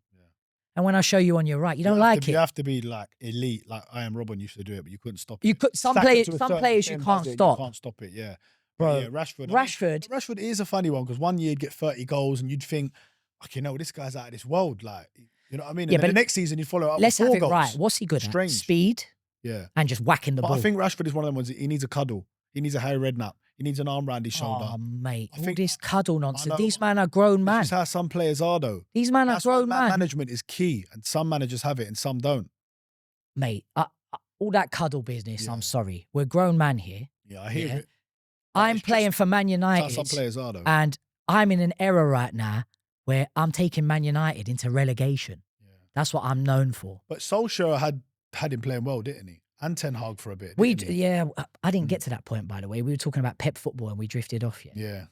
And when I show you on your right, you don't like it. You have to be like elite, like I Am Robin used to do it, but you couldn't stop it. You could some players you can't stop. You can't stop it, yeah. Bro, yeah, Rashford. Rashford is a funny one because one year he'd get 30 goals and you'd think, okay, no, this guy's out of this world. Like, you know what I mean? And then the next season you follow up let's with 4 have it goals. right. What's he good Strange. at? Speed. Yeah. And just whacking the ball. I think Rashford is one of them ones. He needs a cuddle. He needs a Harry Redknapp. He needs an arm around his shoulder. Oh, mate. All this cuddle nonsense. These men are grown men. This is how some players are, though. These men are grown men. Management is key, and some managers have it and some don't. Mate, all that cuddle business, I'm sorry. We're grown men here. Yeah, I hear it. I'm playing for Man United. Some players are, though. And I'm in an era right now where I'm taking Man United into relegation. Yeah. That's what I'm known for. But Solskjaer had him playing well, didn't he? And Ten Hag for a bit. I didn't get to that point, by the way. We were talking about Pep football and we drifted off. Yeah.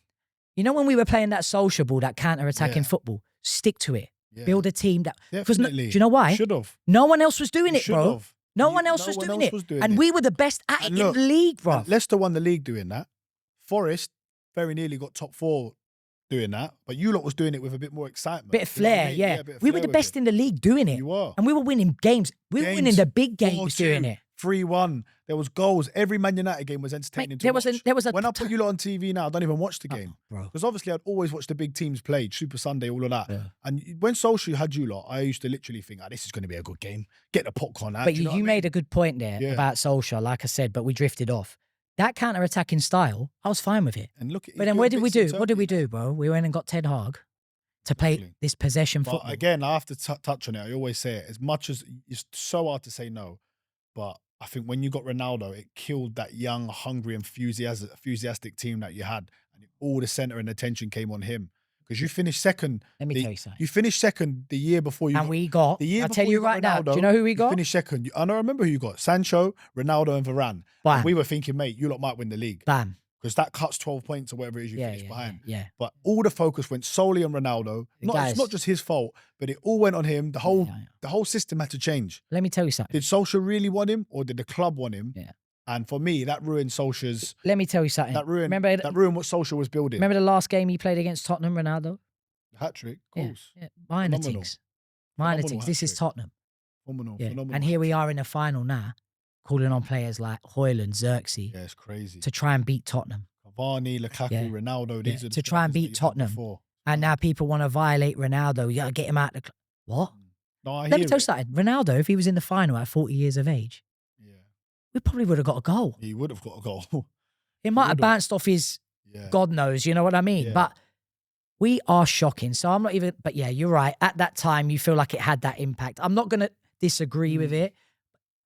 You know when we were playing that Solskjaer ball, that counter-attacking football, stick to it. Yeah. Build a team that. Definitely. Do you know why? Should have. No one else was doing it, bro. Have. No one else was doing it. And we were the best at it in the league, bro. Leicester won the league doing that. Forest very nearly got top 4 doing that, but you lot was doing it with a bit more excitement. Bit of You know what I flair, mean? yeah. A bit of We were flair the with best it. in the league doing it. You were. And we were winning games. We were winning the big games doing it. 3-1. There was goals. Every Man United game was entertaining Mate, to watch. there was a When I put you lot on TV now, I don't even watch the game. bro. Because obviously I'd always watch the big teams play, Super Sunday, all of that. Yeah. And when Solskjaer had you lot, I used to literally think, this is going to be a good game. Get the popcorn out. But Do you know what I you mean? made a good point there about Solskjaer, like I said, but we drifted off. That counter-attacking style, I was fine with it. And look, But then what did we do? What did we do, bro? We went and got Ten Hag to play this possession football. But again, I have to touch on it. I always say it. As much as it's so hard to say no, but I think when you got Ronaldo, it killed that young, hungry, enthusiastic team that you had, and all the center and attention came on him because you finished second. Let me tell you something. You finished second the year before you. And we got. The year I'll before tell you right now. Ronaldo, Do you know who we got? You finished second. I don't remember who you got. Sancho, Ronaldo, and Varane. Bam. And we were thinking, mate, you lot might win the league. Bam. Because that cuts 12 points or whatever it is you finish behind. Yeah. But all the focus went solely on Ronaldo. It's not just his fault, but it all went on him. The whole system had to change. Let me tell you something. Did Solskjaer really want him, or did the club want him? Yeah. And for me, that ruined Solskjaer's. Let me tell you something. That ruined what Solskjaer was building. Remember the last game he played against Tottenham, Ronaldo? Hat trick, of course. Yeah. Minor things. This is Tottenham. Phenomenal. And here we are in the final now, calling on players like Højlund, Xerxes. Yeah, it's crazy. To try and beat Tottenham. Cavani, Lukaku, Ronaldo. These are to try and beat Tottenham. And now people want to violate Ronaldo. You got to get him out the club. What? No, Let me tell you something. Ronaldo, if he was in the final at 40 years of age, we probably would have got a goal. He would have got a goal. It might have bounced off his God knows, you know what I mean? But we are shocking. So I'm not even, but yeah, you're right. At that time, you feel like it had that impact. I'm not going to disagree with it.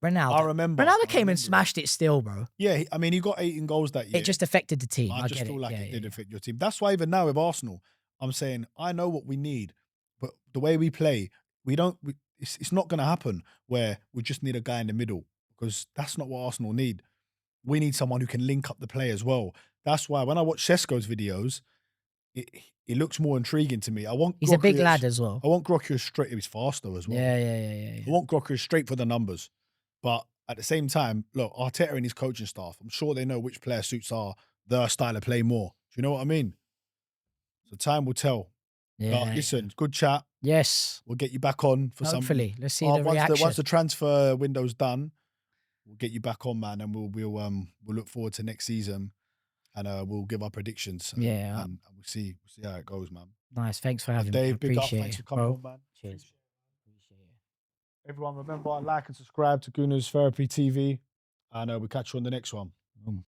Ronaldo. I remember. Ronaldo came and smashed it still, bro. Yeah, I mean, he got 18 goals that year. It just affected the team. I just feel like it did affect your team. That's why even now with Arsenal, I'm saying, I know what we need, but the way we play, it's not going to happen where we just need a guy in the middle, because that's not what Arsenal need. We need someone who can link up the play as well. That's why when I watch Šeško's videos, it looks more intriguing to me. He's a big lad as well. I want Grokius straight. He's fast though as well. Yeah. I want Grokius straight for the numbers. But at the same time, look, Arteta and his coaching staff, I'm sure they know which player suits their style of play more. Do you know what I mean? So time will tell. Yeah. But listen, good chat. Yes. We'll get you back on for some. Hopefully. Let's see the reaction. Once the transfer window's done, we'll get you back on, man, and we'll look forward to next season, and we'll give our predictions. And we'll see how it goes, man. Nice. Thanks for having me. Dave, big up. Appreciate Thanks it, for coming bro. on, man. Cheers. Everyone, remember, like and subscribe to Goonerz Therapy TV, and we'll catch you on the next one.